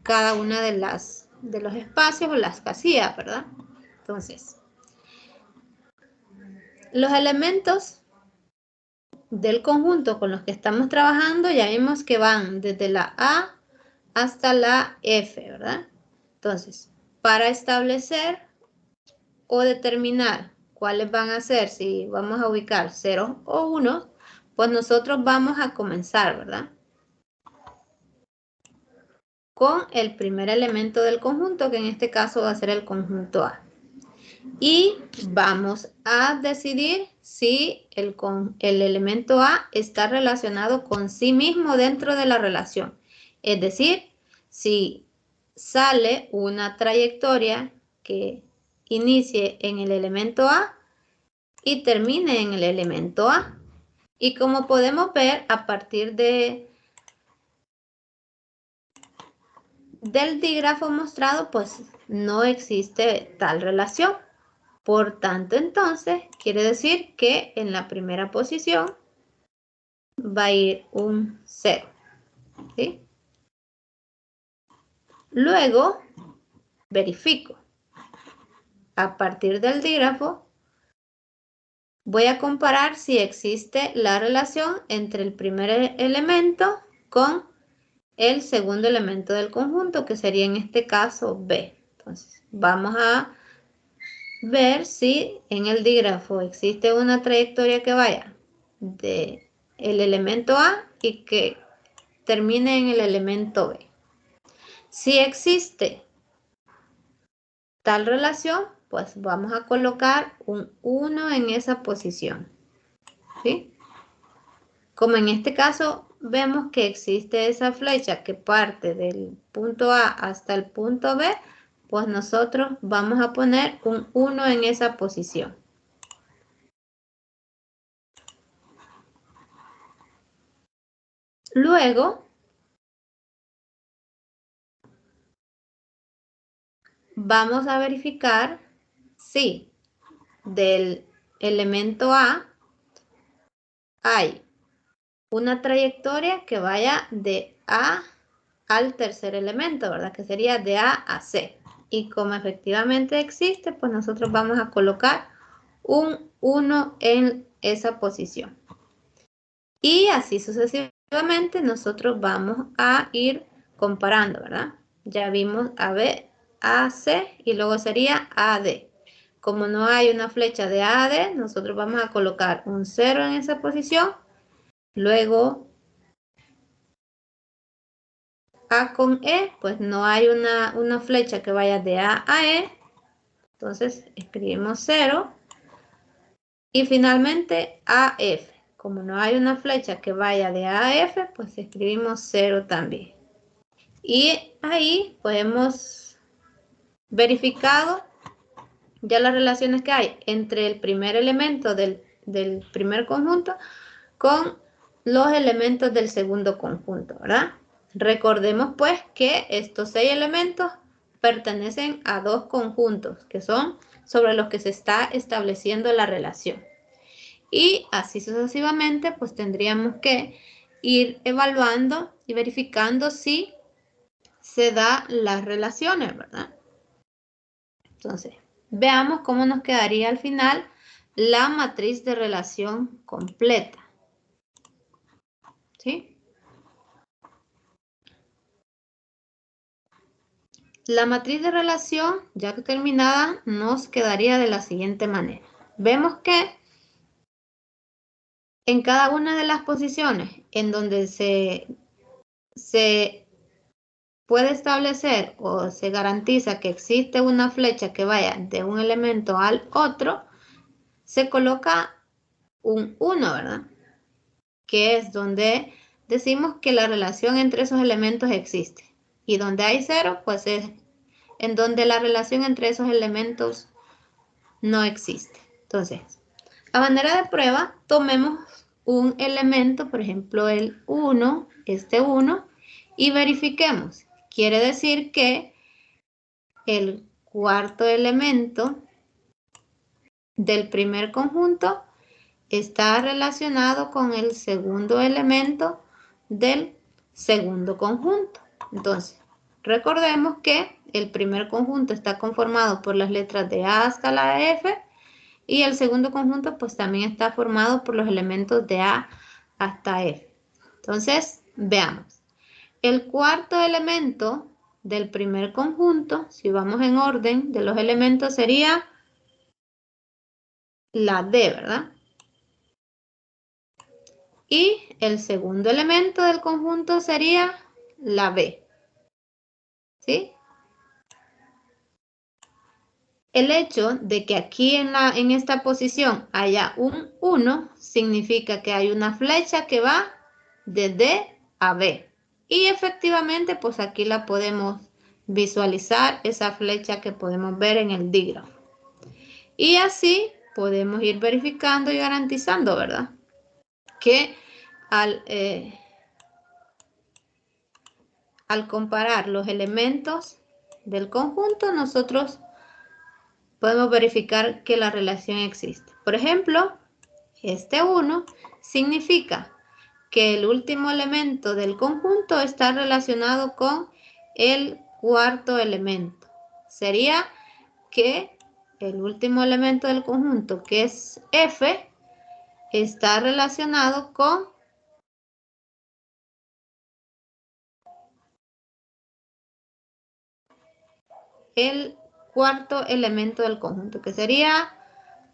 cada una de los espacios o las casillas, ¿verdad? Entonces, los elementos del conjunto con los que estamos trabajando ya vimos que van desde la A hasta la F, ¿verdad? Entonces, para establecer o determinar cuáles van a ser, si vamos a ubicar 0 o 1, pues nosotros vamos a comenzar, ¿verdad? Con el primer elemento del conjunto, que en este caso va a ser el conjunto A. Y vamos a decidir si el elemento A está relacionado con sí mismo dentro de la relación. Es decir, si sale una trayectoria que inicie en el elemento A y termine en el elemento A. Y como podemos ver, a partir del dígrafo mostrado, pues no existe tal relación. Por tanto, entonces, quiere decir que en la primera posición va a ir un 0. ¿Sí? Luego, verifico. A partir del dígrafo, voy a comparar si existe la relación entre el primer elemento con el segundo elemento del conjunto, que sería en este caso B. Entonces, vamos a ver si en el dígrafo existe una trayectoria que vaya del elemento A y que termine en el elemento B. Si existe tal relación, pues vamos a colocar un 1 en esa posición. ¿Sí? Como en este caso vemos que existe esa flecha que parte del punto A hasta el punto B, pues nosotros vamos a poner un 1 en esa posición. Luego, vamos a verificar si del elemento A hay una trayectoria que vaya de A al tercer elemento, ¿verdad? Que sería de A a C. Y como efectivamente existe, pues nosotros vamos a colocar un 1 en esa posición. Y así sucesivamente nosotros vamos a ir comparando, ¿verdad? Ya vimos a B, A, C y luego sería A, D. Como no hay una flecha de A a D, nosotros vamos a colocar un 0 en esa posición. Luego A con E, pues no hay una flecha que vaya de A a E. Entonces escribimos 0. Y finalmente AF. Como no hay una flecha que vaya de A a F, pues escribimos 0 también. Y ahí pues hemos verificado ya las relaciones que hay entre el primer elemento del primer conjunto con los elementos del segundo conjunto, ¿verdad? Recordemos pues que estos 6 elementos pertenecen a 2 conjuntos que son sobre los que se está estableciendo la relación. Y así sucesivamente, pues tendríamos que ir evaluando y verificando si se da las relaciones, ¿verdad? Entonces, veamos cómo nos quedaría al final la matriz de relación completa. ¿Sí? La matriz de relación, ya que terminada, nos quedaría de la siguiente manera. Vemos que en cada una de las posiciones en donde se puede establecer o se garantiza que existe una flecha que vaya de un elemento al otro, se coloca un 1, ¿verdad? Que es donde decimos que la relación entre esos elementos existe. Y donde hay 0, pues es en donde la relación entre esos elementos no existe. Entonces, A manera de prueba, tomemos un elemento, por ejemplo, el 1, este 1, y verifiquemos. Quiere decir que el cuarto elemento del primer conjunto está relacionado con el segundo elemento del segundo conjunto. Entonces, recordemos que el primer conjunto está conformado por las letras de A hasta la F y el segundo conjunto pues también está formado por los elementos de A hasta F. Entonces, veamos. El cuarto elemento del primer conjunto, si vamos en orden de los elementos, sería la D, ¿verdad? Y el segundo elemento del conjunto sería la B. ¿Sí? El hecho de que aquí en esta posición haya un 1 significa que hay una flecha que va de D a B. Y efectivamente, pues aquí la podemos visualizar, esa flecha que podemos ver en el dígrafo. Y así podemos ir verificando y garantizando, ¿verdad? Que al comparar los elementos del conjunto, nosotros podemos verificar que la relación existe. Por ejemplo, este 1 significa que el último elemento del conjunto está relacionado con el cuarto elemento. Sería que el último elemento del conjunto, que es F, está relacionado con el cuarto elemento del conjunto, que sería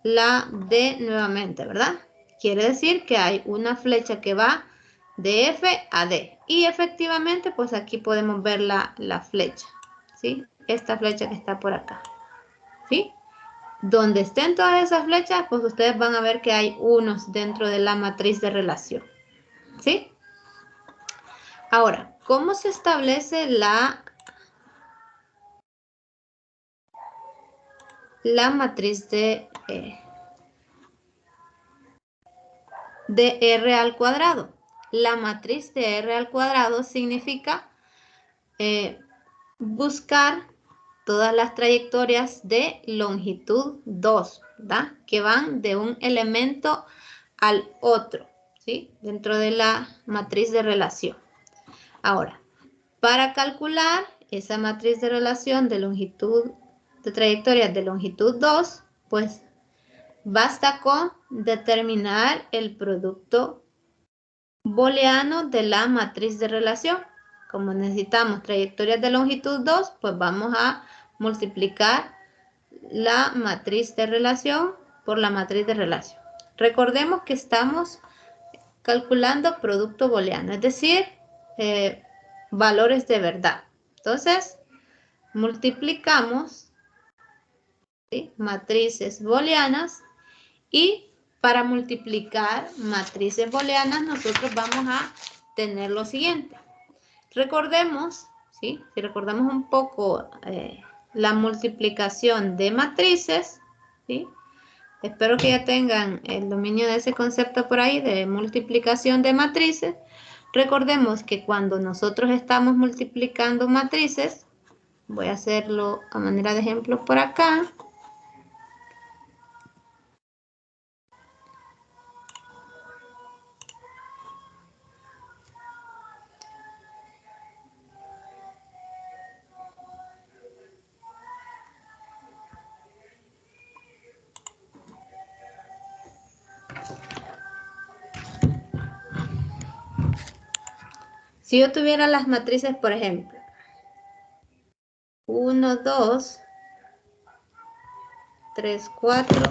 la D nuevamente, ¿verdad? Quiere decir que hay una flecha que va de F a D. Y efectivamente, pues aquí podemos ver la flecha, ¿sí? Esta flecha que está por acá, ¿sí? Donde estén todas esas flechas, pues ustedes van a ver que hay unos dentro de la matriz de relación, ¿sí? Ahora, ¿cómo se establece la matriz de R al cuadrado? La matriz de R al cuadrado significa buscar todas las trayectorias de longitud 2, ¿verdad? Que van de un elemento al otro, ¿sí? Dentro de la matriz de relación. Ahora, para calcular esa matriz de relación de longitud, de trayectorias de longitud 2, pues basta con determinar el producto booleano de la matriz de relación. Como necesitamos trayectorias de longitud 2, pues vamos a multiplicar la matriz de relación por la matriz de relación. Recordemos que estamos calculando producto booleano, es decir, valores de verdad. Entonces, multiplicamos, ¿sí?, matrices booleanas, y para multiplicar matrices booleanas nosotros vamos a tener lo siguiente. Recordemos, ¿sí?, si recordamos un poco la multiplicación de matrices, ¿sí? Espero que ya tengan el dominio de ese concepto por ahí de multiplicación de matrices. Recordemos que cuando nosotros estamos multiplicando matrices, voy a hacerlo a manera de ejemplo por acá. Si yo tuviera las matrices, por ejemplo, 1, 2, 3, 4,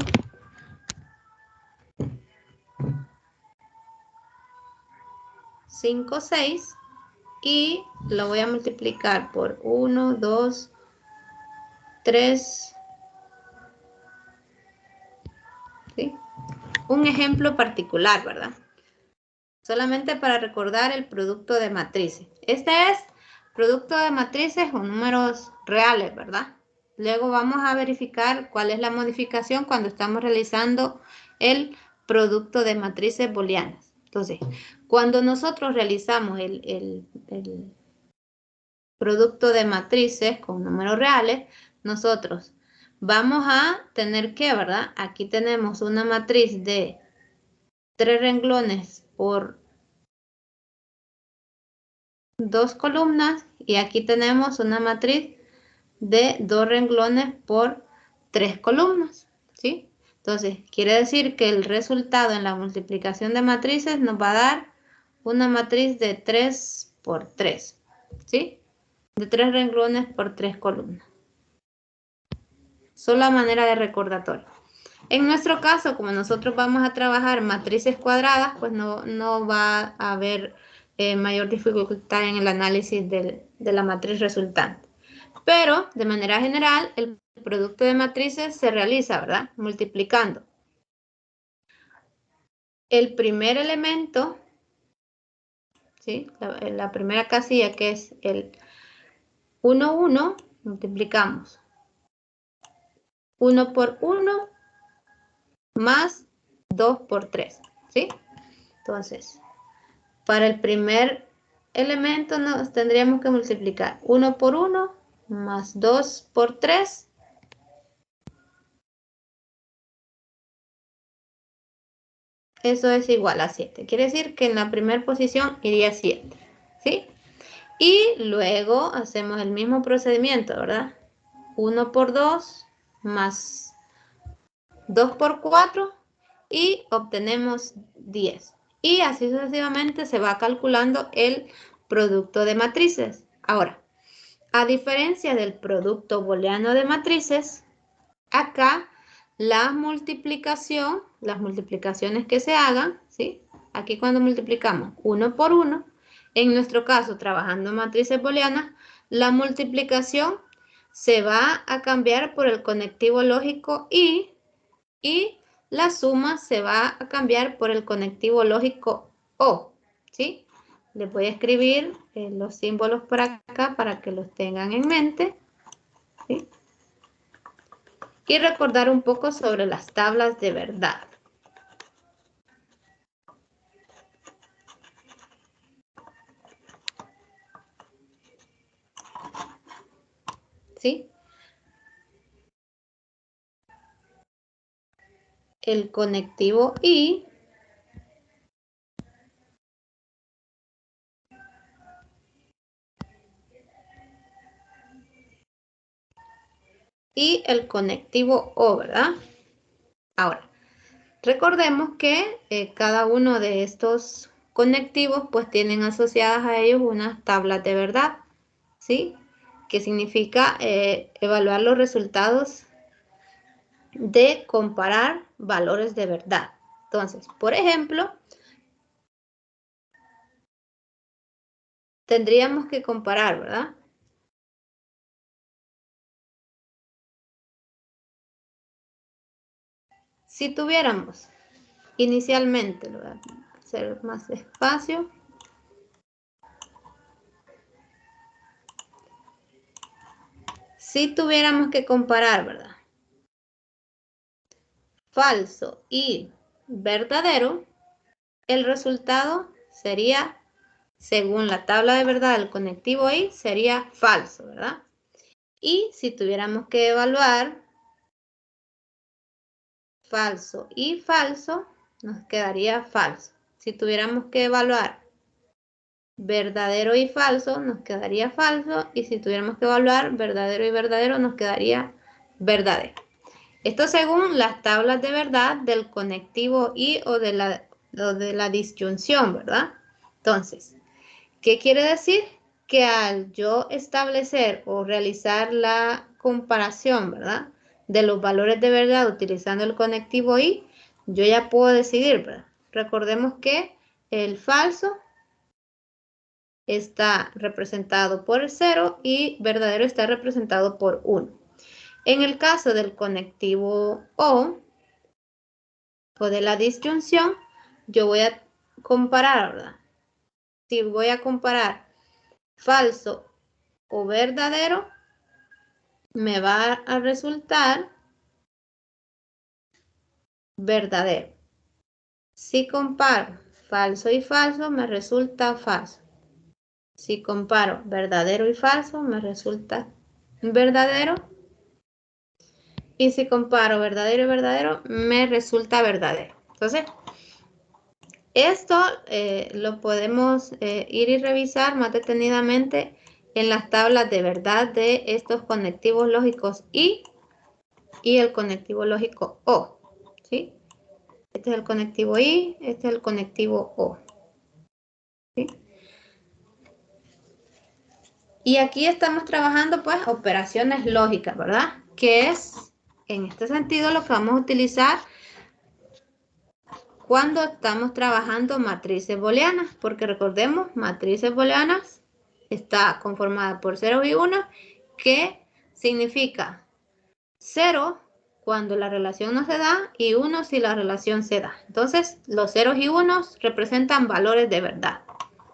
5, 6, y lo voy a multiplicar por 1, 2, 3, ¿sí? Un ejemplo particular, ¿verdad? Solamente para recordar el producto de matrices. Este es producto de matrices o números reales, ¿verdad? Luego vamos a verificar cuál es la modificación cuando estamos realizando el producto de matrices booleanas. Entonces, cuando nosotros realizamos el producto de matrices con números reales, nosotros vamos a tener que, ¿verdad? Aquí tenemos una matriz de 3 renglones por 2 columnas y aquí tenemos una matriz de 2 renglones por 3 columnas, ¿sí? Entonces, quiere decir que el resultado en la multiplicación de matrices nos va a dar una matriz de 3 por 3, ¿sí? De 3 renglones por 3 columnas. Solo a manera de recordatorio. En nuestro caso, como nosotros vamos a trabajar matrices cuadradas, pues no va a haber mayor dificultad en el análisis de la matriz resultante. Pero, de manera general, el producto de matrices se realiza, ¿verdad? Multiplicando el primer elemento, ¿sí? La primera casilla, que es el 1, 1, multiplicamos 1 por 1 más 2 por 3, ¿sí? Entonces, para el primer elemento nos tendríamos que multiplicar 1 por 1 más 2 por 3. Eso es igual a 7. Quiere decir que en la primera posición iría 7, ¿sí? Y luego hacemos el mismo procedimiento, ¿verdad? 1 por 2 más 2 por 4 y obtenemos 10. Y así sucesivamente se va calculando el producto de matrices. Ahora, a diferencia del producto booleano de matrices, acá la multiplicación, las multiplicaciones que se hagan, ¿sí? Aquí cuando multiplicamos 1 por 1, en nuestro caso trabajando matrices booleanas, la multiplicación se va a cambiar por el conectivo lógico y la suma se va a cambiar por el conectivo lógico o, ¿sí? Les voy a escribir los símbolos por acá para que los tengan en mente, ¿sí? Y recordar un poco sobre las tablas de verdad. ¿Sí? El conectivo y el conectivo o, ¿verdad? Ahora, recordemos que cada uno de estos conectivos pues tienen asociadas a ellos unas tablas de verdad, ¿sí? Que significa evaluar los resultados de comparar valores de verdad. Entonces, por ejemplo, tendríamos que comparar, ¿verdad? Si tuviéramos inicialmente, lo voy a hacer más despacio. Si tuviéramos que comparar, ¿verdad? Falso y verdadero, el resultado sería, según la tabla de verdad del conectivo y, sería falso, ¿verdad? Y si tuviéramos que evaluar falso y falso, nos quedaría falso. Si tuviéramos que evaluar verdadero y falso, nos quedaría falso. Y si tuviéramos que evaluar verdadero y verdadero, nos quedaría verdadero. Esto según las tablas de verdad del conectivo y o de la disyunción, ¿verdad? Entonces, ¿qué quiere decir? Que al yo establecer o realizar la comparación, ¿verdad? De los valores de verdad utilizando el conectivo y, yo ya puedo decidir, ¿verdad? Recordemos que el falso está representado por 0 y verdadero está representado por 1. En el caso del conectivo o de la disyunción, yo voy a comparar, ¿verdad? Si voy a comparar falso o verdadero, me va a resultar verdadero. Si comparo falso y falso, me resulta falso. Si comparo verdadero y falso, me resulta verdadero. Y si comparo verdadero y verdadero, me resulta verdadero. Entonces, esto lo podemos ir y revisar más detenidamente en las tablas de verdad de estos conectivos lógicos y el conectivo lógico O. ¿Sí? Este es el conectivo I, este es el conectivo O. ¿Sí? Y aquí estamos trabajando pues operaciones lógicas, ¿verdad? Que es en este sentido lo que vamos a utilizar cuando estamos trabajando matrices booleanas, porque recordemos, matrices booleanas está conformada por ceros y unos, que significa 0 cuando la relación no se da y 1 si la relación se da. Entonces, los ceros y unos representan valores de verdad,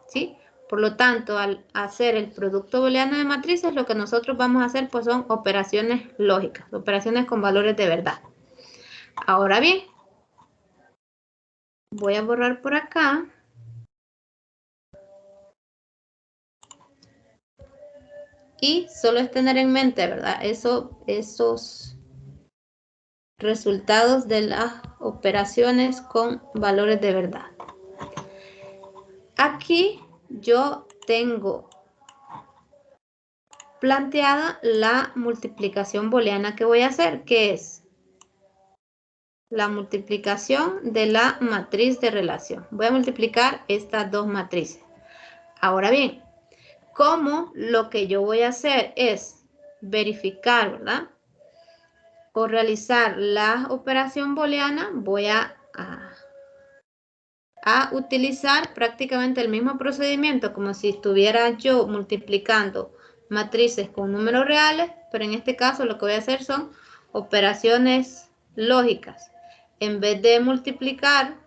¿sí? Por lo tanto, al hacer el producto booleano de matrices, lo que nosotros vamos a hacer pues son operaciones lógicas, operaciones con valores de verdad. Ahora bien, voy a borrar por acá. Y solo es tener en mente, ¿verdad? Esos resultados de las operaciones con valores de verdad. Aquí yo tengo planteada la multiplicación booleana que voy a hacer, que es la multiplicación de la matriz de relación. Voy a multiplicar estas dos matrices. Ahora bien, ¿cómo lo que yo voy a hacer es verificar, ¿verdad? O realizar la operación booleana, voy a utilizar prácticamente el mismo procedimiento como si estuviera yo multiplicando matrices con números reales, pero en este caso lo que voy a hacer son operaciones lógicas. En vez de multiplicar,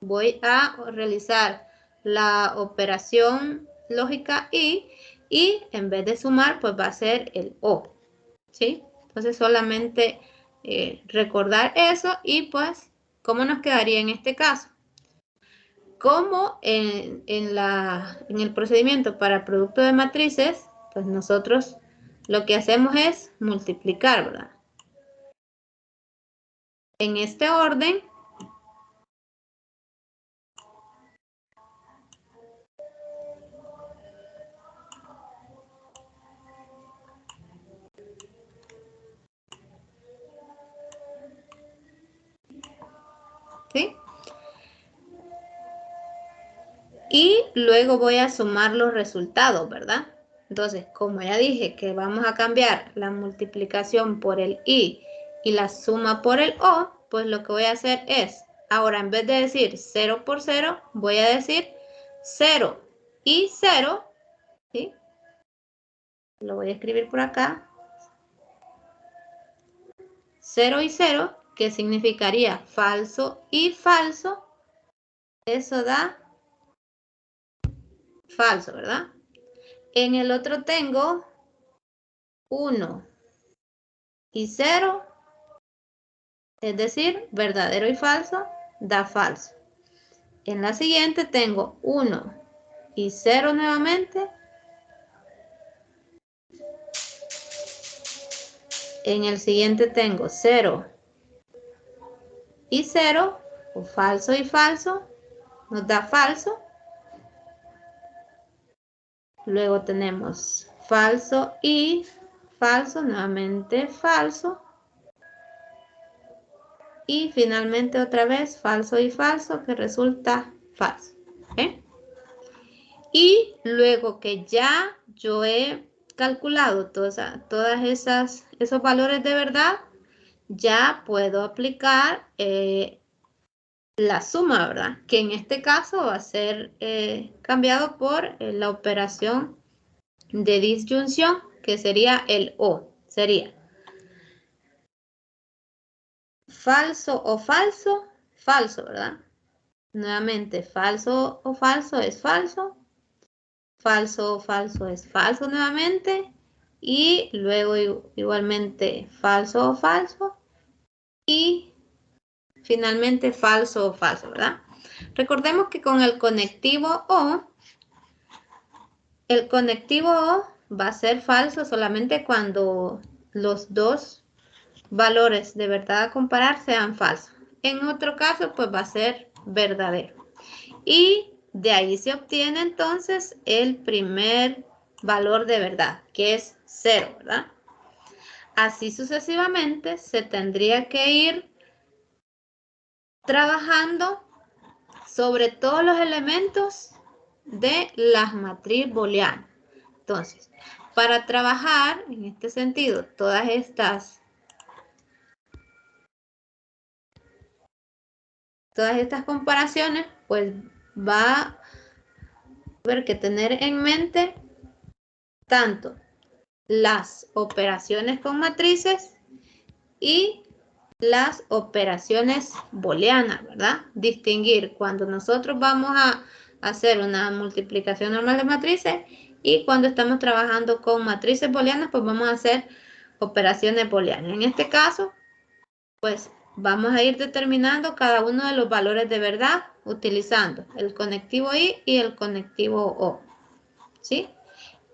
voy a realizar la operación lógica y en vez de sumar, pues va a ser el O, ¿sí? Entonces solamente recordar eso y pues, ¿cómo nos quedaría en este caso? Como en el procedimiento para el producto de matrices, pues nosotros lo que hacemos es multiplicar, ¿verdad? En este orden, ¿sí? Y luego voy a sumar los resultados, ¿verdad? Entonces, como ya dije que vamos a cambiar la multiplicación por el I y la suma por el O, pues lo que voy a hacer es, ahora en vez de decir 0 por 0, voy a decir 0 y 0, ¿sí? Lo voy a escribir por acá. 0 y 0, que significaría falso y falso. Eso da falso, ¿verdad? En el otro tengo 1 y 0, es decir, verdadero y falso, da falso. En la siguiente tengo 1 y 0 nuevamente. En el siguiente tengo 0 y 0, o falso y falso, nos da falso. Luego tenemos falso y falso, nuevamente falso. Y finalmente otra vez falso y falso, que resulta falso. Y luego que ya yo he calculado todos esos valores de verdad, ya puedo aplicar la suma, ¿verdad? Que en este caso va a ser cambiado por la operación de disyunción, que sería el O. Sería falso o falso, falso, ¿verdad? Nuevamente, falso o falso es falso. Falso o falso es falso nuevamente. Y luego igualmente falso o falso. Y finalmente falso o falso, ¿verdad? Recordemos que con el conectivo O va a ser falso solamente cuando los dos valores de verdad a comparar sean falsos. En otro caso, pues va a ser verdadero. Y de ahí se obtiene entonces el primer valor de verdad, que es 0, ¿verdad? Así sucesivamente se tendría que ir trabajando sobre todos los elementos de la matriz booleana. Entonces, para trabajar en este sentido todas estas comparaciones, pues va a haber que tener en mente tanto las operaciones con matrices y las operaciones booleanas, ¿verdad? Distinguir cuando nosotros vamos a hacer una multiplicación normal de matrices y cuando estamos trabajando con matrices booleanas, pues vamos a hacer operaciones booleanas. En este caso, pues vamos a ir determinando cada uno de los valores de verdad utilizando el conectivo I y el conectivo O, ¿sí?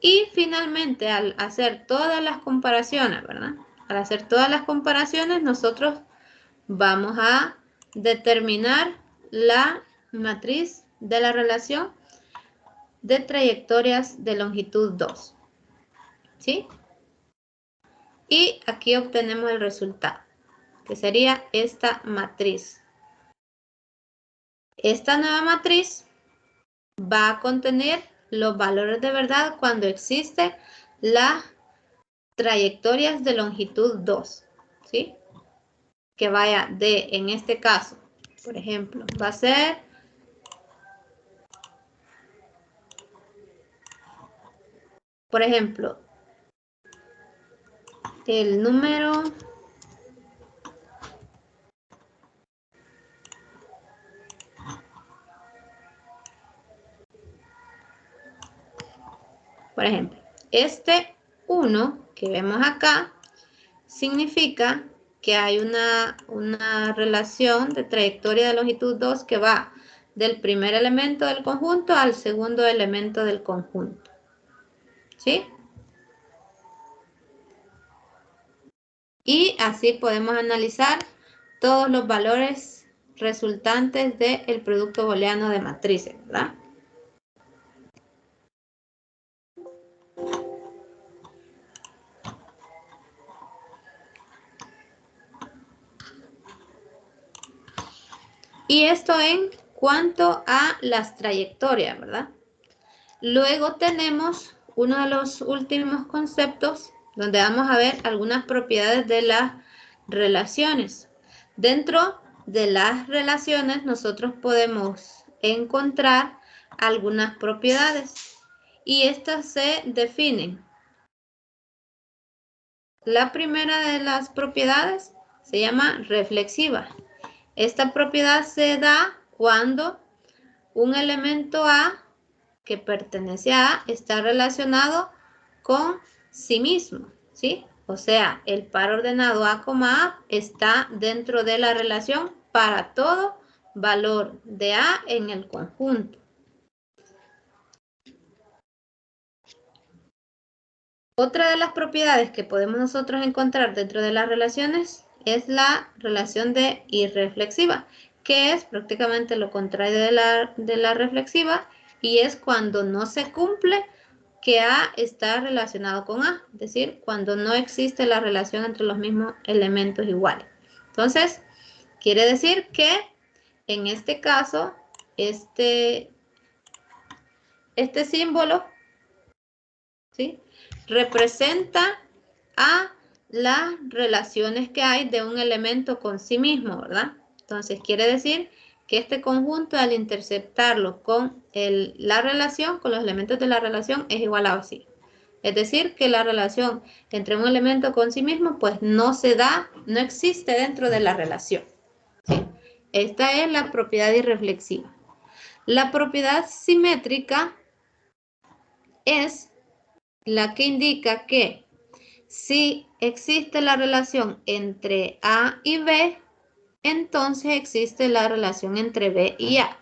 Y finalmente, al hacer todas las comparaciones, ¿verdad? Al hacer todas las comparaciones, nosotros vamos a determinar la matriz de la relación de trayectorias de longitud 2, ¿sí? Y aquí obtenemos el resultado, que sería esta matriz. Esta nueva matriz va a contener los valores de verdad cuando existe las trayectorias de longitud 2, ¿sí? Que vaya de, en este caso, por ejemplo, va a ser por ejemplo, el número por ejemplo, este 1 que vemos acá significa que hay una relación de trayectoria de longitud 2 que va del primer elemento del conjunto al segundo elemento del conjunto, ¿sí? Y así podemos analizar todos los valores resultantes del producto booleano de matrices, ¿verdad? Y esto en cuanto a las trayectorias, ¿verdad? Luego tenemos uno de los últimos conceptos donde vamos a ver algunas propiedades de las relaciones. Dentro de las relaciones nosotros podemos encontrar algunas propiedades y estas se definen. La primera de las propiedades se llama reflexiva. Esta propiedad se da cuando un elemento A que pertenece a A está relacionado con sí mismo, ¿sí? O sea, el par ordenado A, A está dentro de la relación para todo valor de A en el conjunto. Otra de las propiedades que podemos nosotros encontrar dentro de las relaciones es la relación de irreflexiva, que es prácticamente lo contrario de la reflexiva y es cuando no se cumple que A está relacionado con A, es decir, cuando no existe la relación entre los mismos elementos iguales. Entonces, quiere decir que en este caso, este símbolo, ¿sí?, representa a las relaciones que hay de un elemento con sí mismo, ¿verdad? Entonces, quiere decir que este conjunto, al interceptarlo con la relación, con los elementos de la relación, es igual a así. Es decir, que la relación entre un elemento con sí mismo, pues no se da, no existe dentro de la relación, ¿sí? Esta es la propiedad irreflexiva. La propiedad simétrica es la que indica que si existe la relación entre A y B, entonces existe la relación entre B y A.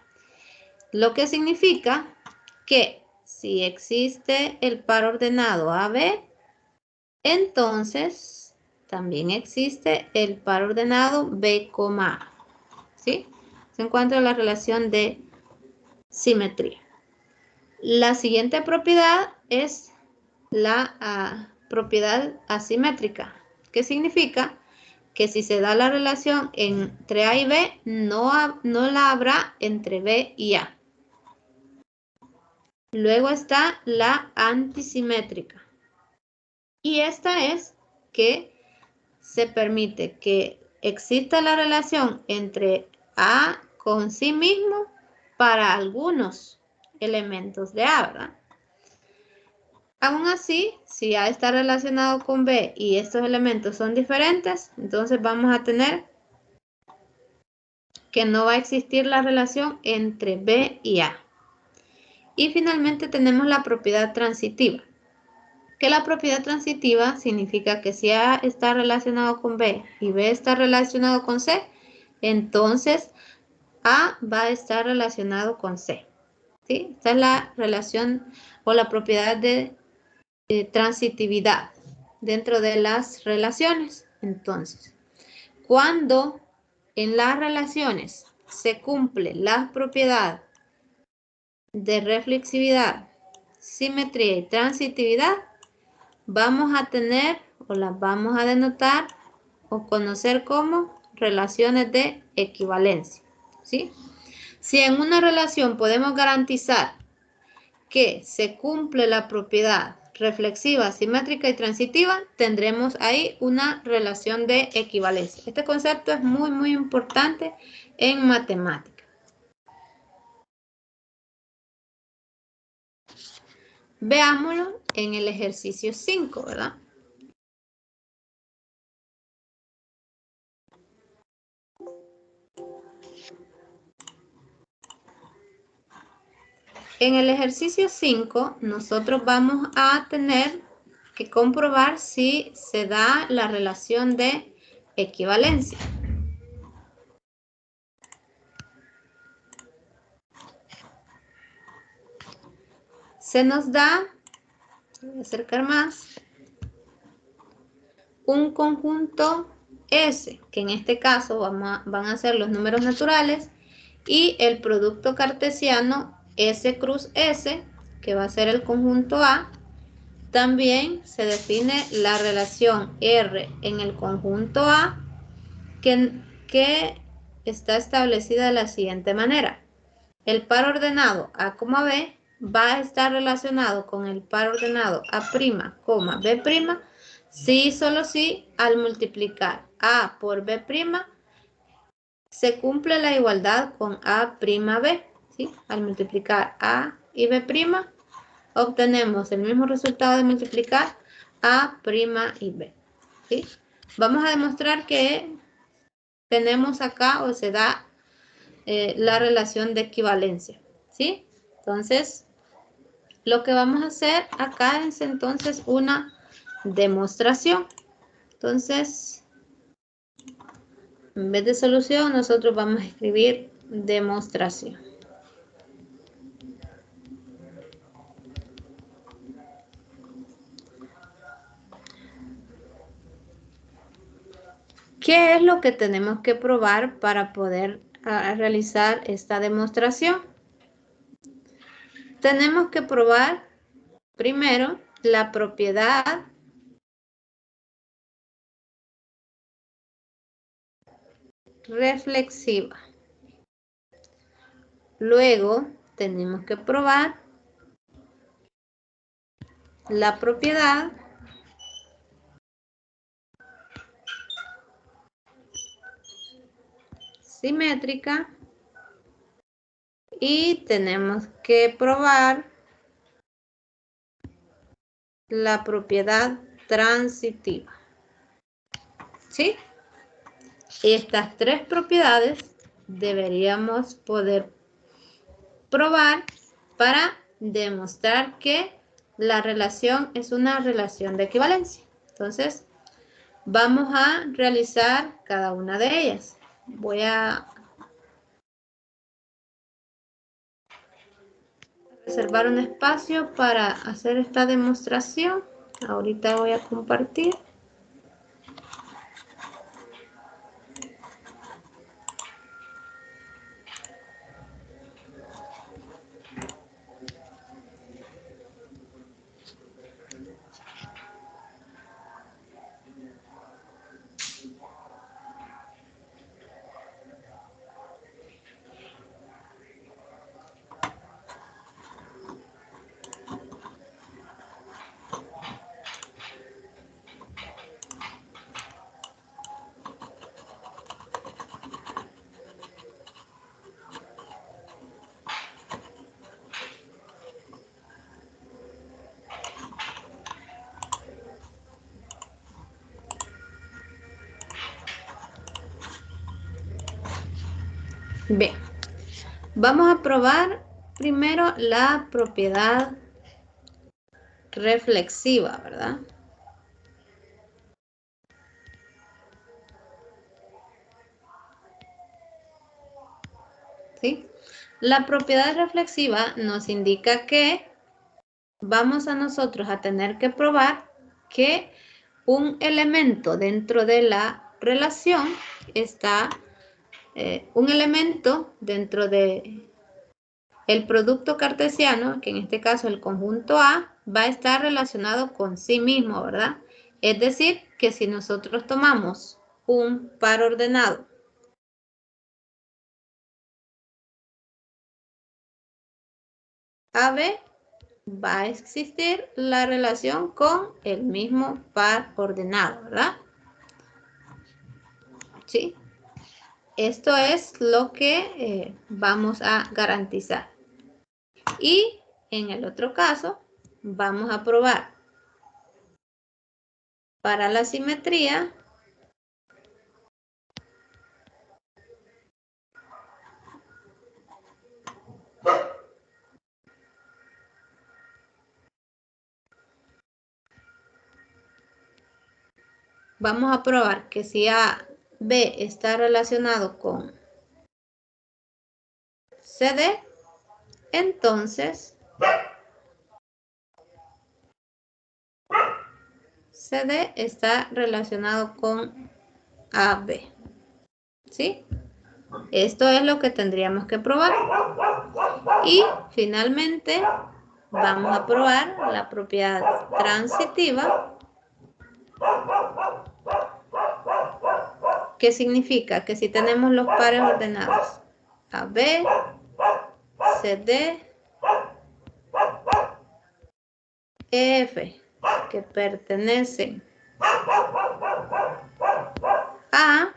Lo que significa que si existe el par ordenado AB, entonces también existe el par ordenado B, A. ¿Sí? Se encuentra la relación de simetría. La siguiente propiedad es la propiedad asimétrica, que significa que si se da la relación entre A y B, no la habrá entre B y A. Luego está la antisimétrica. Y esta es que se permite que exista la relación entre A con sí mismo para algunos elementos de A, ¿verdad? Aún así, si A está relacionado con B y estos elementos son diferentes, entonces vamos a tener que no va a existir la relación entre B y A. Y finalmente tenemos la propiedad transitiva, que la propiedad transitiva significa que si A está relacionado con B y B está relacionado con C, entonces A va a estar relacionado con C. ¿Sí? Esta es la relación o la propiedad de transitividad dentro de las relaciones. Entonces, cuando en las relaciones se cumple la propiedad de reflexividad, simetría y transitividad, vamos a tener o las vamos a denotar o conocer como relaciones de equivalencia. ¿Sí? Si en una relación podemos garantizar que se cumple la propiedad reflexiva, simétrica y transitiva, tendremos ahí una relación de equivalencia. Este concepto es muy, muy importante en matemática. Veámoslo en el ejercicio 5, ¿verdad? En el ejercicio 5, nosotros vamos a tener que comprobar si se da la relación de equivalencia. Se nos da, voy a acercar más, un conjunto S, que en este caso van a ser los números naturales, y el producto cartesiano S cruz S, que va a ser el conjunto A. También se define la relación R en el conjunto A, que está establecida de la siguiente manera. El par ordenado A, B va a estar relacionado con el par ordenado A', B', si y solo si al multiplicar A por B', se cumple la igualdad con A'B. ¿Sí? Al multiplicar A y B', obtenemos el mismo resultado de multiplicar A' y B. ¿Sí? Vamos a demostrar que tenemos acá o se da la relación de equivalencia. ¿Sí? Entonces, lo que vamos a hacer acá es entonces una demostración. Entonces, en vez de solución, nosotros vamos a escribir demostración. ¿Qué es lo que tenemos que probar para poder realizar esta demostración? Tenemos que probar primero la propiedad reflexiva. Luego tenemos que probar la propiedad simétrica y tenemos que probar la propiedad transitiva. ¿Sí? Estas tres propiedades deberíamos poder probar para demostrar que la relación es una relación de equivalencia. Entonces, vamos a realizar cada una de ellas. Voy a reservar un espacio para hacer esta demostración. Ahorita voy a compartir. Bien, vamos a probar primero la propiedad reflexiva, ¿verdad? ¿Sí? La propiedad reflexiva nos indica que vamos a nosotros a tener que probar que un elemento dentro de la relación está, un elemento dentro de el producto cartesiano, que en este caso el conjunto A, va a estar relacionado con sí mismo, ¿verdad? Es decir, que si nosotros tomamos un par ordenado AB, va a existir la relación con el mismo par ordenado, ¿verdad? ¿Sí? Esto es lo que vamos a garantizar. Y en el otro caso, vamos a probar para la simetría vamos a probar que si AB está relacionado con CD, entonces CD está relacionado con AB. ¿Sí? Esto es lo que tendríamos que probar. Y finalmente vamos a probar la propiedad transitiva, que significa que si tenemos los pares ordenados AB, CD, EF, que pertenecen a,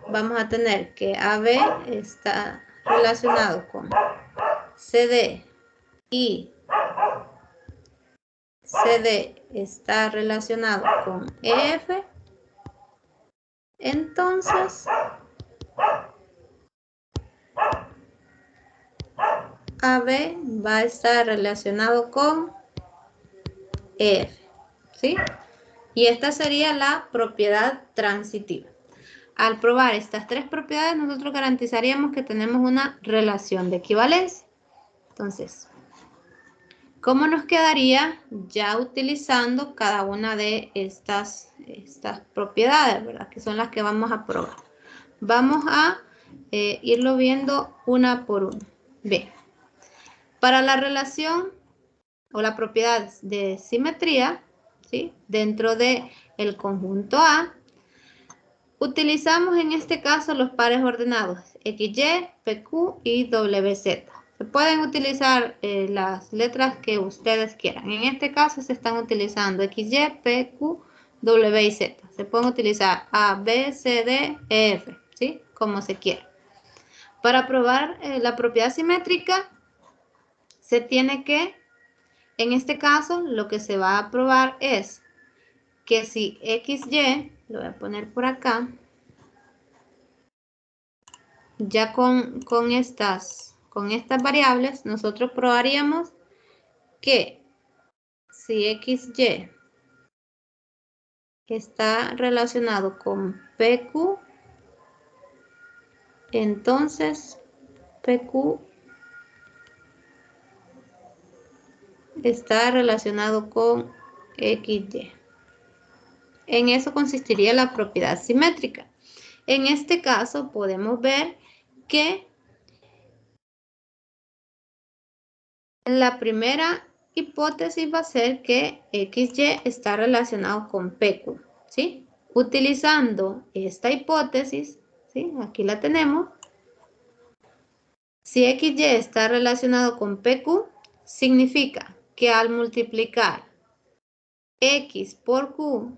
vamos a tener que AB está relacionado con CD y CD está relacionado con EF, entonces AB va a estar relacionado con EF, ¿sí? Y esta sería la propiedad transitiva. Al probar estas tres propiedades, nosotros garantizaríamos que tenemos una relación de equivalencia. Entonces, ¿cómo nos quedaría ya utilizando cada una de estas propiedades, ¿verdad? Que son las que vamos a probar. Vamos a irlo viendo una por una. Bien. Para la relación o la propiedad de simetría, ¿sí? Dentro del conjunto A, utilizamos en este caso los pares ordenados XY, PQ y WZ. Se pueden utilizar las letras que ustedes quieran. En este caso se están utilizando XY, PQ, W y Z. Se pueden utilizar A, B, C, D, E, F, ¿sí? Como se quiera. Para probar la propiedad simétrica, se tiene que, en este caso, lo que se va a probar es que si XY, lo voy a poner por acá, ya con estas variables, nosotros probaríamos que si XY está relacionado con PQ, entonces PQ está relacionado con XY. En eso consistiría la propiedad simétrica. En este caso podemos ver que la primera hipótesis va a ser que XY está relacionado con PQ, ¿sí? Utilizando esta hipótesis, ¿sí? Aquí la tenemos. Si XY está relacionado con PQ, significa que al multiplicar X por Q,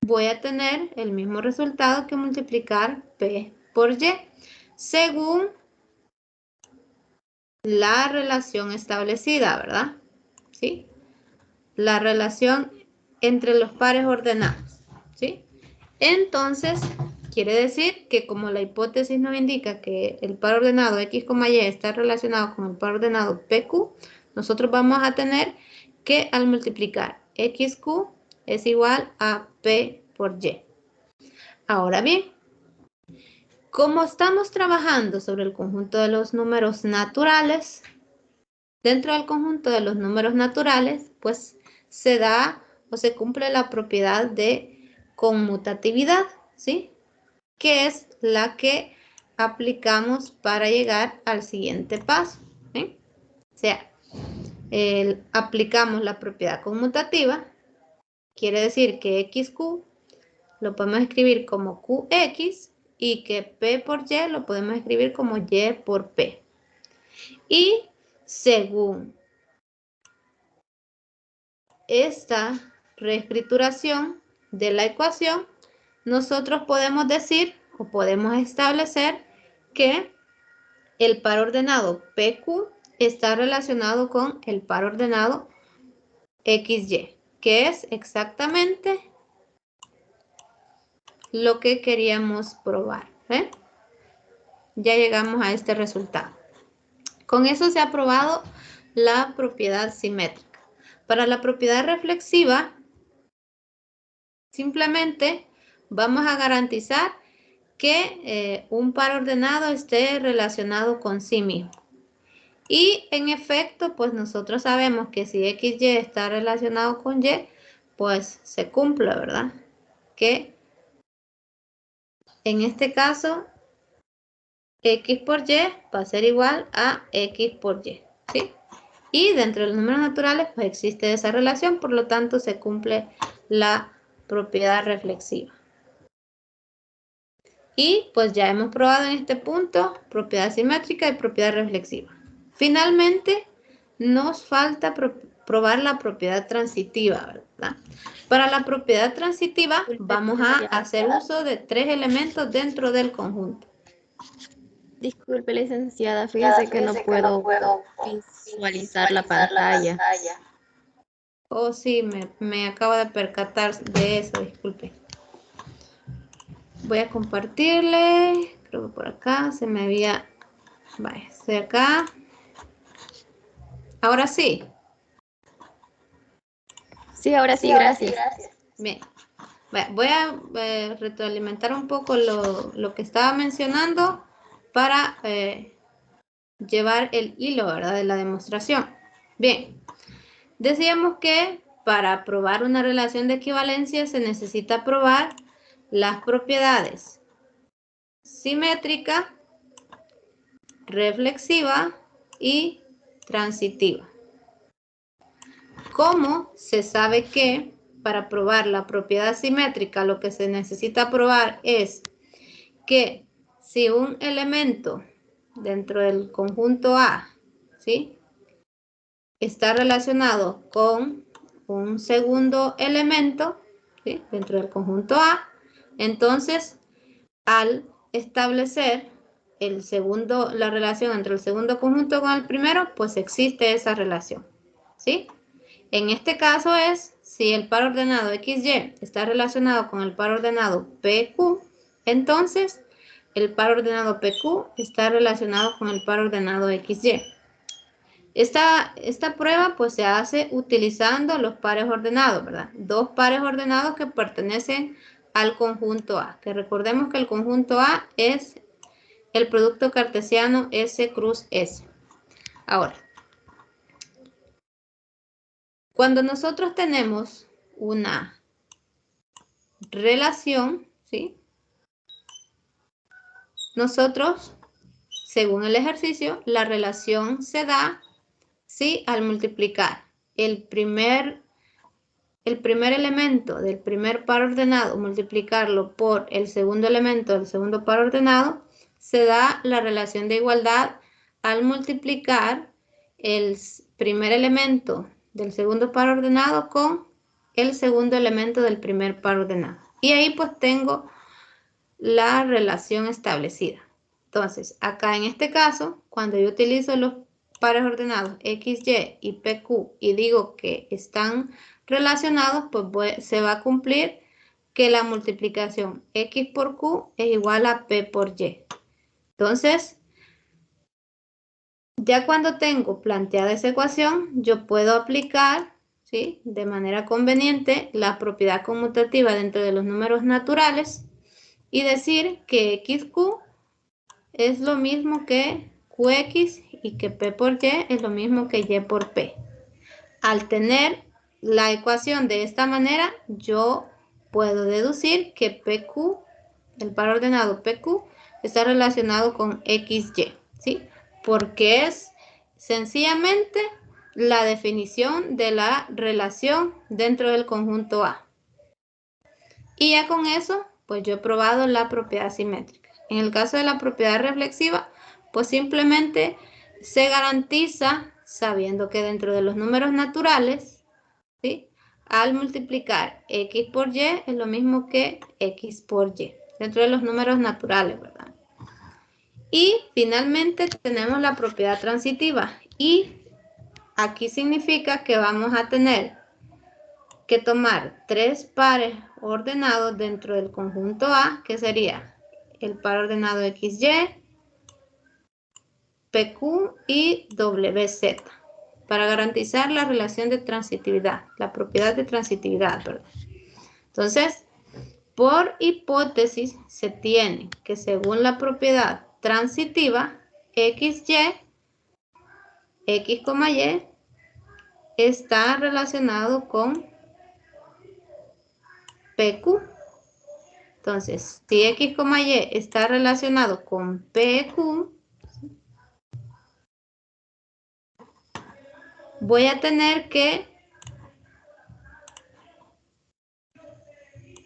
voy a tener el mismo resultado que multiplicar P por Y, según la relación establecida, ¿verdad? ¿Sí? La relación entre los pares ordenados, ¿sí? Entonces, quiere decir que como la hipótesis nos indica que el par ordenado X, Y está relacionado con el par ordenado PQ, nosotros vamos a tener que al multiplicar XQ es igual a P por Y. Ahora bien, como estamos trabajando sobre el conjunto de los números naturales, dentro del conjunto de los números naturales, pues se da o se cumple la propiedad de conmutatividad, ¿sí? Que es la que aplicamos para llegar al siguiente paso, ¿sí? O sea, aplicamos la propiedad conmutativa, quiere decir que XQ lo podemos escribir como QX y que P por Y lo podemos escribir como Y por P. Y según esta reescrituración de la ecuación, nosotros podemos decir o podemos establecer que el par ordenado PQ está relacionado con el par ordenado XY, que es exactamente lo que queríamos probar. Ya llegamos a este resultado. Con eso se ha probado la propiedad simétrica. Para la propiedad reflexiva, simplemente vamos a garantizar que un par ordenado esté relacionado con sí mismo. Y en efecto, pues nosotros sabemos que si XY está relacionado con Y, pues se cumple, ¿verdad? Que en este caso, X por Y va a ser igual a X por Y, ¿sí? Y dentro de los números naturales, pues existe esa relación, por lo tanto se cumple la propiedad reflexiva. Y pues ya hemos probado en este punto propiedad simétrica y propiedad reflexiva. Finalmente, nos falta probar la propiedad transitiva, ¿verdad? Para la propiedad transitiva vamos a hacer uso de 3 elementos dentro del conjunto. Disculpe, licenciada, fíjese que no puedo visualizar la pantalla. Oh, sí, me acabo de percatar de eso, disculpe. Voy a compartirle, creo que por acá se me había... Vaya, estoy acá. Ahora sí. Sí, ahora sí, gracias. Bien. Voy a retroalimentar un poco lo que estaba mencionando para llevar el hilo, ¿verdad?, de la demostración. Bien. Decíamos que para probar una relación de equivalencia se necesita probar las propiedades simétrica, reflexiva y transitiva. ¿Cómo se sabe que para probar la propiedad simétrica lo que se necesita probar es que si un elemento dentro del conjunto A, ¿sí?, está relacionado con un segundo elemento, ¿sí?, dentro del conjunto A, entonces al establecer la relación entre el segundo conjunto con el primero, pues existe esa relación, ¿sí? En este caso es si el par ordenado XY está relacionado con el par ordenado PQ, entonces el par ordenado PQ está relacionado con el par ordenado XY. Esta prueba pues se hace utilizando los pares ordenados, ¿verdad? Dos pares ordenados que pertenecen al conjunto A, que recordemos que el conjunto A es el producto cartesiano S cruz S. Ahora, cuando nosotros tenemos una relación, ¿sí? Nosotros, según el ejercicio, la relación se da, ¿sí? Al multiplicar el primer elemento del primer par ordenado, multiplicarlo por el segundo elemento del segundo par ordenado, se da la relación de igualdad al multiplicar el primer elemento del segundo par ordenado con el segundo elemento del primer par ordenado. Y ahí pues tengo la relación establecida. Entonces, acá en este caso, cuando yo utilizo los pares ordenados XY y PQ y digo que están relacionados, pues se va a cumplir que la multiplicación X por Q es igual a P por Y. Entonces, ya cuando tengo planteada esa ecuación, yo puedo aplicar, ¿sí?, de manera conveniente la propiedad conmutativa dentro de los números naturales y decir que XQ es lo mismo que QX y que P por Y es lo mismo que Y por P. Al tener la ecuación de esta manera, yo puedo deducir que PQ, el par ordenado PQ, está relacionado con XY, ¿sí? Porque es sencillamente la definición de la relación dentro del conjunto A. Y ya con eso, pues yo he probado la propiedad simétrica. En el caso de la propiedad reflexiva, pues simplemente se garantiza sabiendo que dentro de los números naturales, ¿sí?, al multiplicar X por Y es lo mismo que X por Y, dentro de los números naturales, ¿verdad? Y finalmente tenemos la propiedad transitiva. Y aquí significa que vamos a tener que tomar tres pares ordenados dentro del conjunto A, que sería el par ordenado XY, PQ y WZ, para garantizar la relación de transitividad, la propiedad de transitividad, ¿verdad? Entonces, por hipótesis, se tiene que según la propiedad transitiva, XY, X, Y, está relacionado con PQ. Entonces, si X, Y está relacionado con PQ, voy a tener que,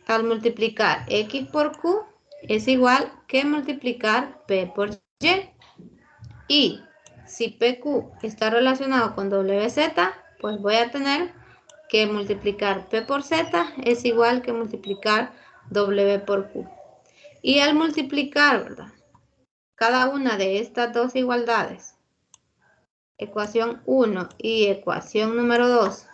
al multiplicar X por Q, es igual que multiplicar P por Y. Y si PQ está relacionado con WZ, pues voy a tener que multiplicar P por Z es igual que multiplicar W por Q. Y al multiplicar, ¿verdad?, cada una de estas dos igualdades, ecuación 1 y ecuación número 2,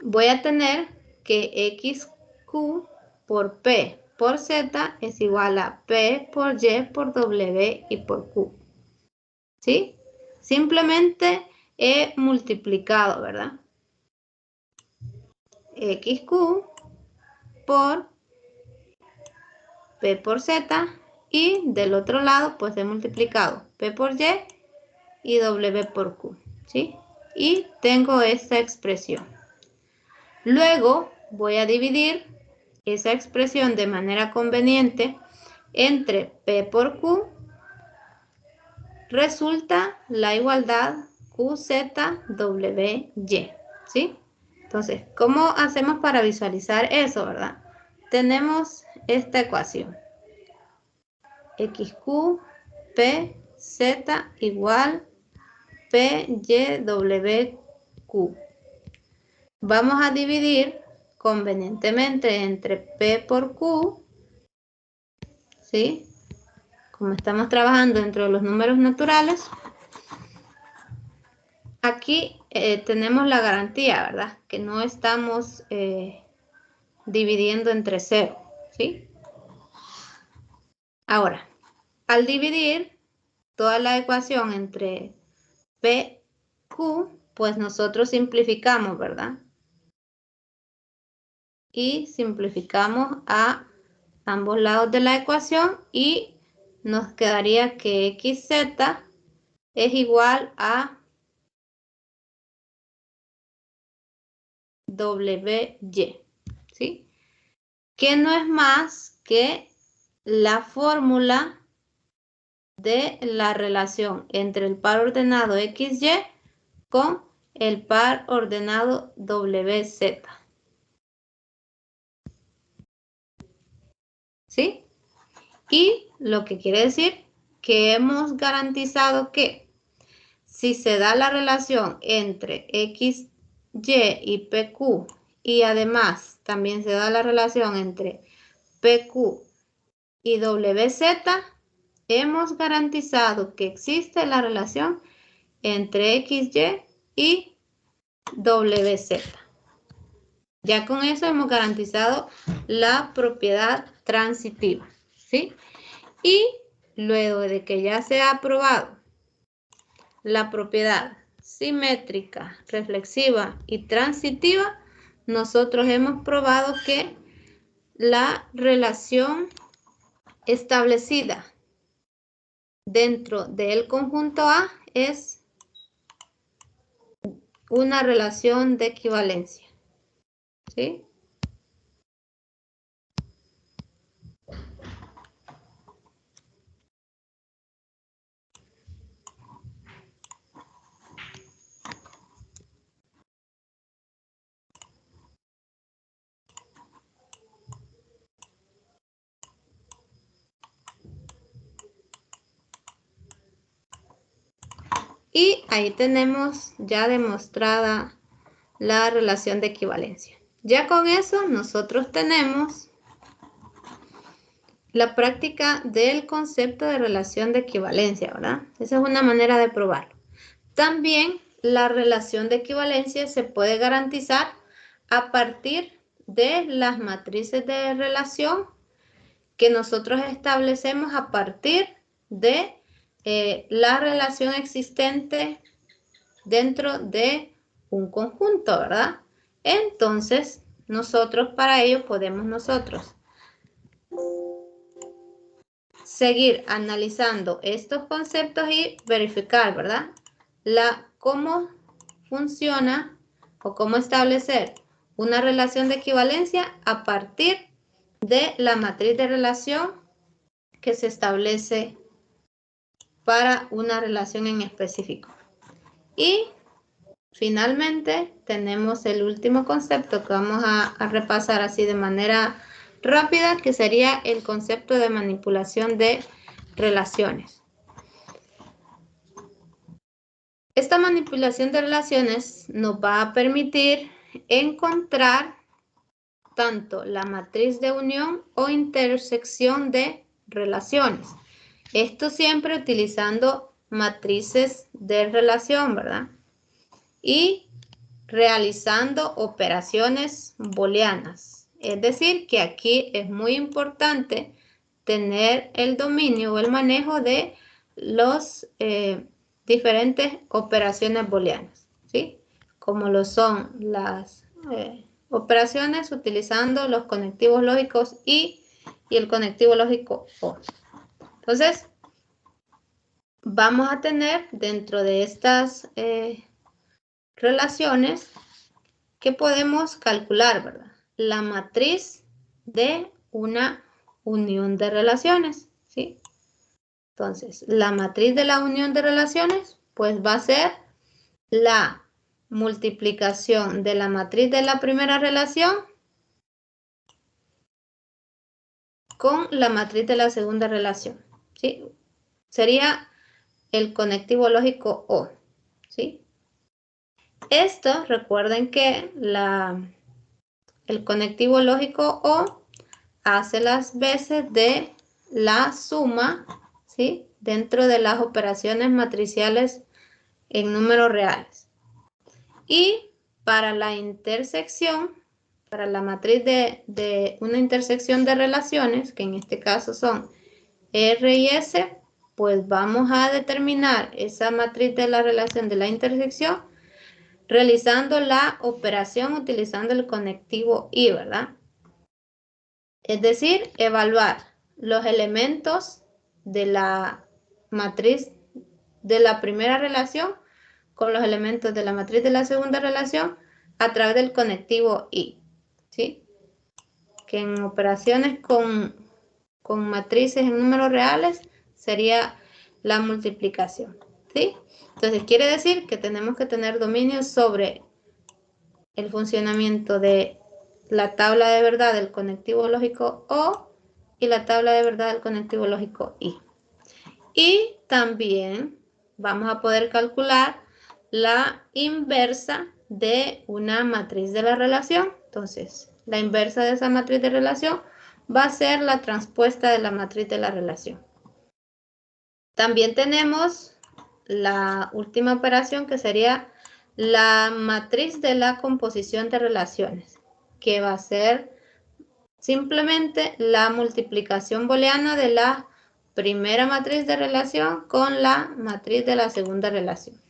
voy a tener que XQ por P por Z es igual a P por Y por W y por Q. ¿Sí? Simplemente he multiplicado, ¿verdad?, XQ por P por Z y del otro lado pues he multiplicado P por Y y W por Q, ¿sí? Y tengo esta expresión. Luego voy a dividir esa expresión de manera conveniente entre P por Q. Resulta la igualdad QZWY, ¿sí? Entonces, ¿cómo hacemos para visualizar eso, verdad? Tenemos esta ecuación. XQ, PZ igual PYWQ. Vamos a dividir convenientemente entre P por Q, ¿sí? Como estamos trabajando dentro de los números naturales, aquí tenemos la garantía, ¿verdad?, que no estamos dividiendo entre 0, ¿sí? Ahora, al dividir toda la ecuación entre PQ, pues nosotros simplificamos, ¿verdad? Y simplificamos a ambos lados de la ecuación y nos quedaría que xz es igual a wy, ¿sí? Que no es más que la fórmula de la relación entre el par ordenado XY con el par ordenado WZ. ¿Sí? Y lo que quiere decir que hemos garantizado que si se da la relación entre XY y PQ y además también se da la relación entre PQ y WZ, hemos garantizado que existe la relación entre XY y WZ. Ya con eso hemos garantizado la propiedad transitiva, ¿sí? Y luego de que ya se ha probado la propiedad simétrica, reflexiva y transitiva, nosotros hemos probado que la relación establecida dentro del conjunto A es una relación de equivalencia, ¿sí? Y ahí tenemos ya demostrada la relación de equivalencia. Ya con eso nosotros tenemos la práctica del concepto de relación de equivalencia, ¿verdad? Esa es una manera de probarlo. También la relación de equivalencia se puede garantizar a partir de las matrices de relación que nosotros establecemos a partir de la relación existente dentro de un conjunto, ¿verdad? Entonces, nosotros para ello podemos seguir analizando estos conceptos y verificar, ¿verdad? Cómo funciona o cómo establecer una relación de equivalencia a partir de la matriz de relación que se establece para una relación en específico. Y finalmente tenemos el último concepto que vamos a repasar así de manera rápida, que sería el concepto de manipulación de relaciones. Esta manipulación de relaciones nos va a permitir encontrar tanto la matriz de unión o intersección de relaciones. Esto siempre utilizando matrices de relación, ¿verdad? Y realizando operaciones booleanas. Es decir, que aquí es muy importante tener el dominio o el manejo de los diferentes operaciones booleanas, ¿sí? Como lo son las operaciones utilizando los conectivos lógicos y el conectivo lógico OR. Entonces, vamos a tener dentro de estas relaciones que podemos calcular, ¿verdad? La matriz de una unión de relaciones, ¿sí? Entonces, la matriz de la unión de relaciones, pues va a ser la multiplicación de la matriz de la primera relación con la matriz de la segunda relación, ¿sí? Sería el conectivo lógico O, ¿sí? Esto, recuerden que el conectivo lógico O hace las veces de la suma, ¿sí? Dentro de las operaciones matriciales en números reales. Y para la intersección, para la matriz de una intersección de relaciones, que en este caso son R y S, pues vamos a determinar esa matriz de la relación de la intersección realizando la operación utilizando el conectivo y, ¿verdad? Es decir, evaluar los elementos de la matriz de la primera relación con los elementos de la matriz de la segunda relación a través del conectivo y, ¿sí? Que en operaciones con matrices en números reales sería la multiplicación, ¿sí? Entonces quiere decir que tenemos que tener dominio sobre el funcionamiento de la tabla de verdad del conectivo lógico O y la tabla de verdad del conectivo lógico I. Y también vamos a poder calcular la inversa de una matriz de la relación. Entonces, la inversa de esa matriz de relación va a ser la transpuesta de la matriz de la relación. También tenemos la última operación que sería la matriz de la composición de relaciones, que va a ser simplemente la multiplicación booleana de la primera matriz de relación con la matriz de la segunda relación.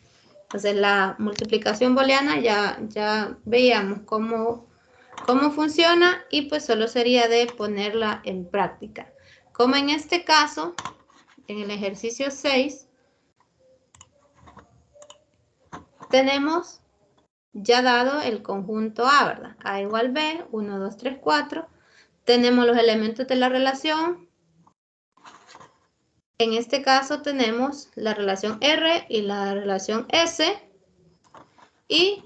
Entonces la multiplicación booleana ya veíamos cómo funciona y pues solo sería de ponerla en práctica. Como en este caso, en el ejercicio 6, tenemos ya dado el conjunto A, ¿verdad? A igual B, 1, 2, 3, 4. Tenemos los elementos de la relación. En este caso tenemos la relación R y la relación S. Y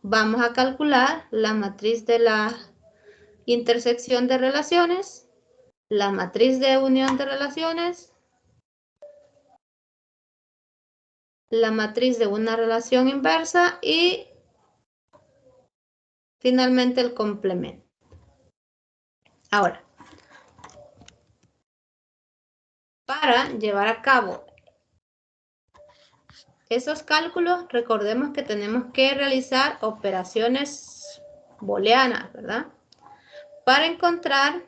vamos a calcular la matriz de la intersección de relaciones, la matriz de unión de relaciones, la matriz de una relación inversa y finalmente el complemento. Ahora, para llevar a cabo esos cálculos, recordemos que tenemos que realizar operaciones booleanas, ¿verdad? Para encontrar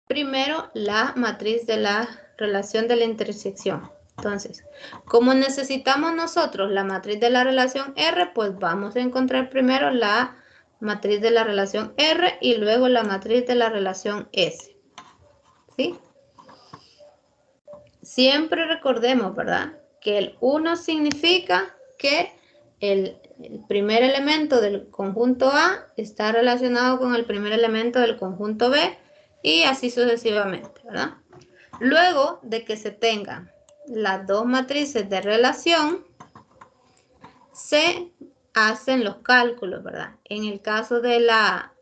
primero la matriz de la relación de la intersección. Entonces, como necesitamos nosotros la matriz de la relación R, pues vamos a encontrar primero la matriz de la relación R y luego la matriz de la relación S. ¿Sí? Siempre recordemos, ¿verdad? Que el 1 significa que el primer elemento del conjunto A está relacionado con el primer elemento del conjunto B y así sucesivamente, ¿verdad? Luego de que se tengan las dos matrices de relación, se hacen los cálculos, ¿verdad? En el caso de la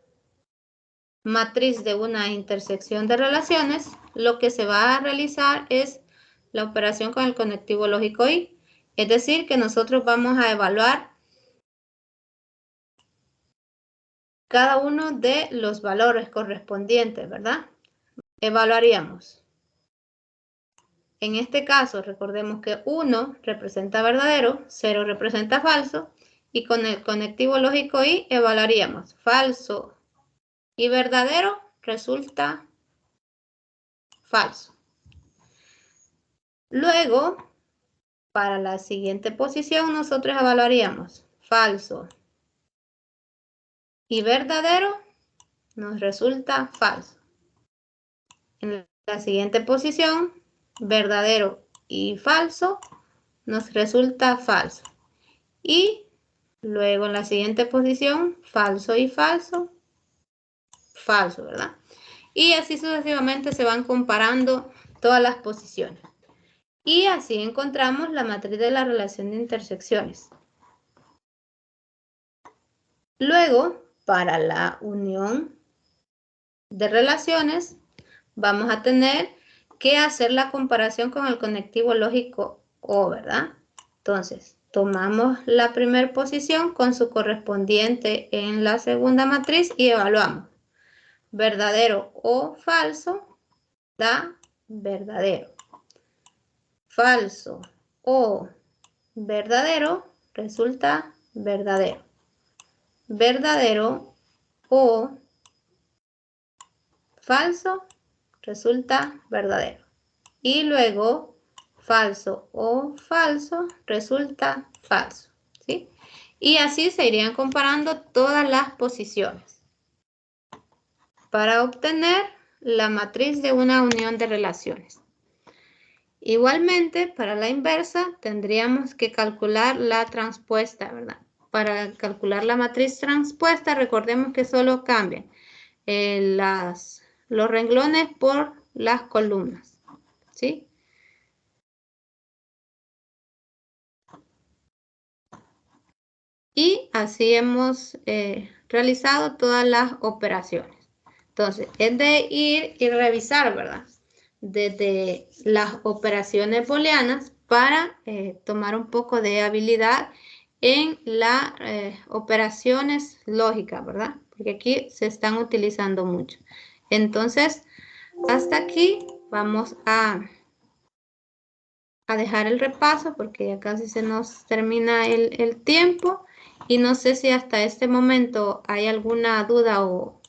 matriz de una intersección de relaciones, lo que se va a realizar es la operación con el conectivo lógico y, es decir, que nosotros vamos a evaluar cada uno de los valores correspondientes, ¿verdad? Evaluaríamos. En este caso, recordemos que 1 representa verdadero, 0 representa falso, y con el conectivo lógico y evaluaríamos falso y verdadero resulta falso. Luego, para la siguiente posición, nosotros evaluaríamos falso y verdadero nos resulta falso. En la siguiente posición, verdadero y falso nos resulta falso. Y luego en la siguiente posición, falso y falso, falso, ¿verdad? Y así sucesivamente se van comparando todas las posiciones. Y así encontramos la matriz de la relación de intersecciones. Luego, para la unión de relaciones, vamos a tener que hacer la comparación con el conectivo lógico O, ¿verdad? Entonces, tomamos la primera posición con su correspondiente en la segunda matriz y evaluamos. Verdadero o falso da verdadero. Falso o verdadero resulta verdadero. Verdadero o falso resulta verdadero. Y luego falso o falso resulta falso. ¿Sí? Y así se irían comparando todas las posiciones. para obtener la matriz de una unión de relaciones. Igualmente, para la inversa, tendríamos que calcular la transpuesta, ¿verdad? Para calcular la matriz transpuesta, recordemos que solo cambian los renglones por las columnas, ¿sí? Y así hemos realizado todas las operaciones. Entonces, es de ir y revisar, ¿verdad? Desde las operaciones booleanas para tomar un poco de habilidad en las operaciones lógicas, ¿verdad? Porque aquí se están utilizando mucho. Entonces, hasta aquí vamos a dejar el repaso porque ya casi se nos termina el tiempo y no sé si hasta este momento hay alguna duda o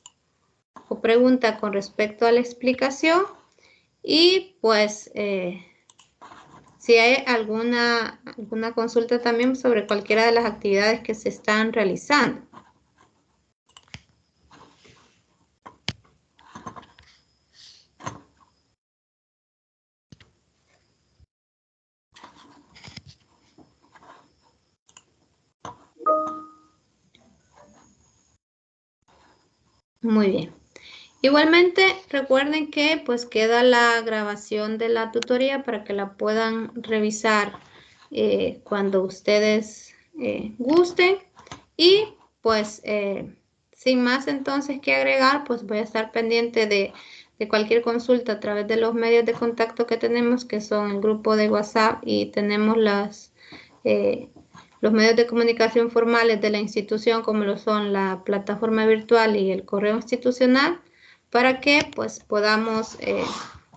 pregunta con respecto a la explicación y pues si hay alguna consulta también sobre cualquiera de las actividades que se están realizando. Muy bien. Igualmente, recuerden que pues queda la grabación de la tutoría para que la puedan revisar cuando ustedes gusten. Y pues sin más entonces que agregar, pues voy a estar pendiente de cualquier consulta a través de los medios de contacto que tenemos, que son el grupo de WhatsApp y tenemos los medios de comunicación formales de la institución, como lo son la plataforma virtual y el correo institucional, para que pues podamos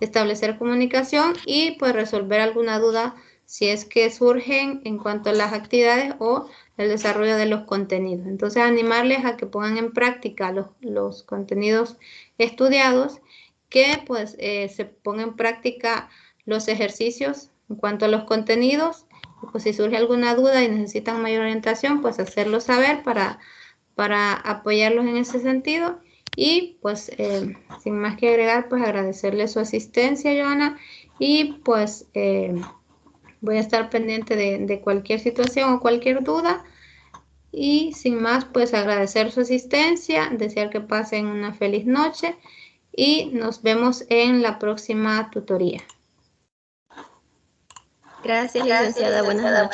establecer comunicación y pues resolver alguna duda si es que surgen en cuanto a las actividades o el desarrollo de los contenidos. Entonces, animarles a que pongan en práctica los contenidos estudiados, que pues se pongan en práctica los ejercicios en cuanto a los contenidos. Pues si surge alguna duda y necesitan mayor orientación, pues hacerlo saber para apoyarlos en ese sentido. Y pues sin más que agregar, pues agradecerle su asistencia, Joana, y pues voy a estar pendiente de cualquier situación o cualquier duda. Y sin más, pues agradecer su asistencia, desear que pasen una feliz noche y nos vemos en la próxima tutoría. Gracias, licenciada. Buenas noches.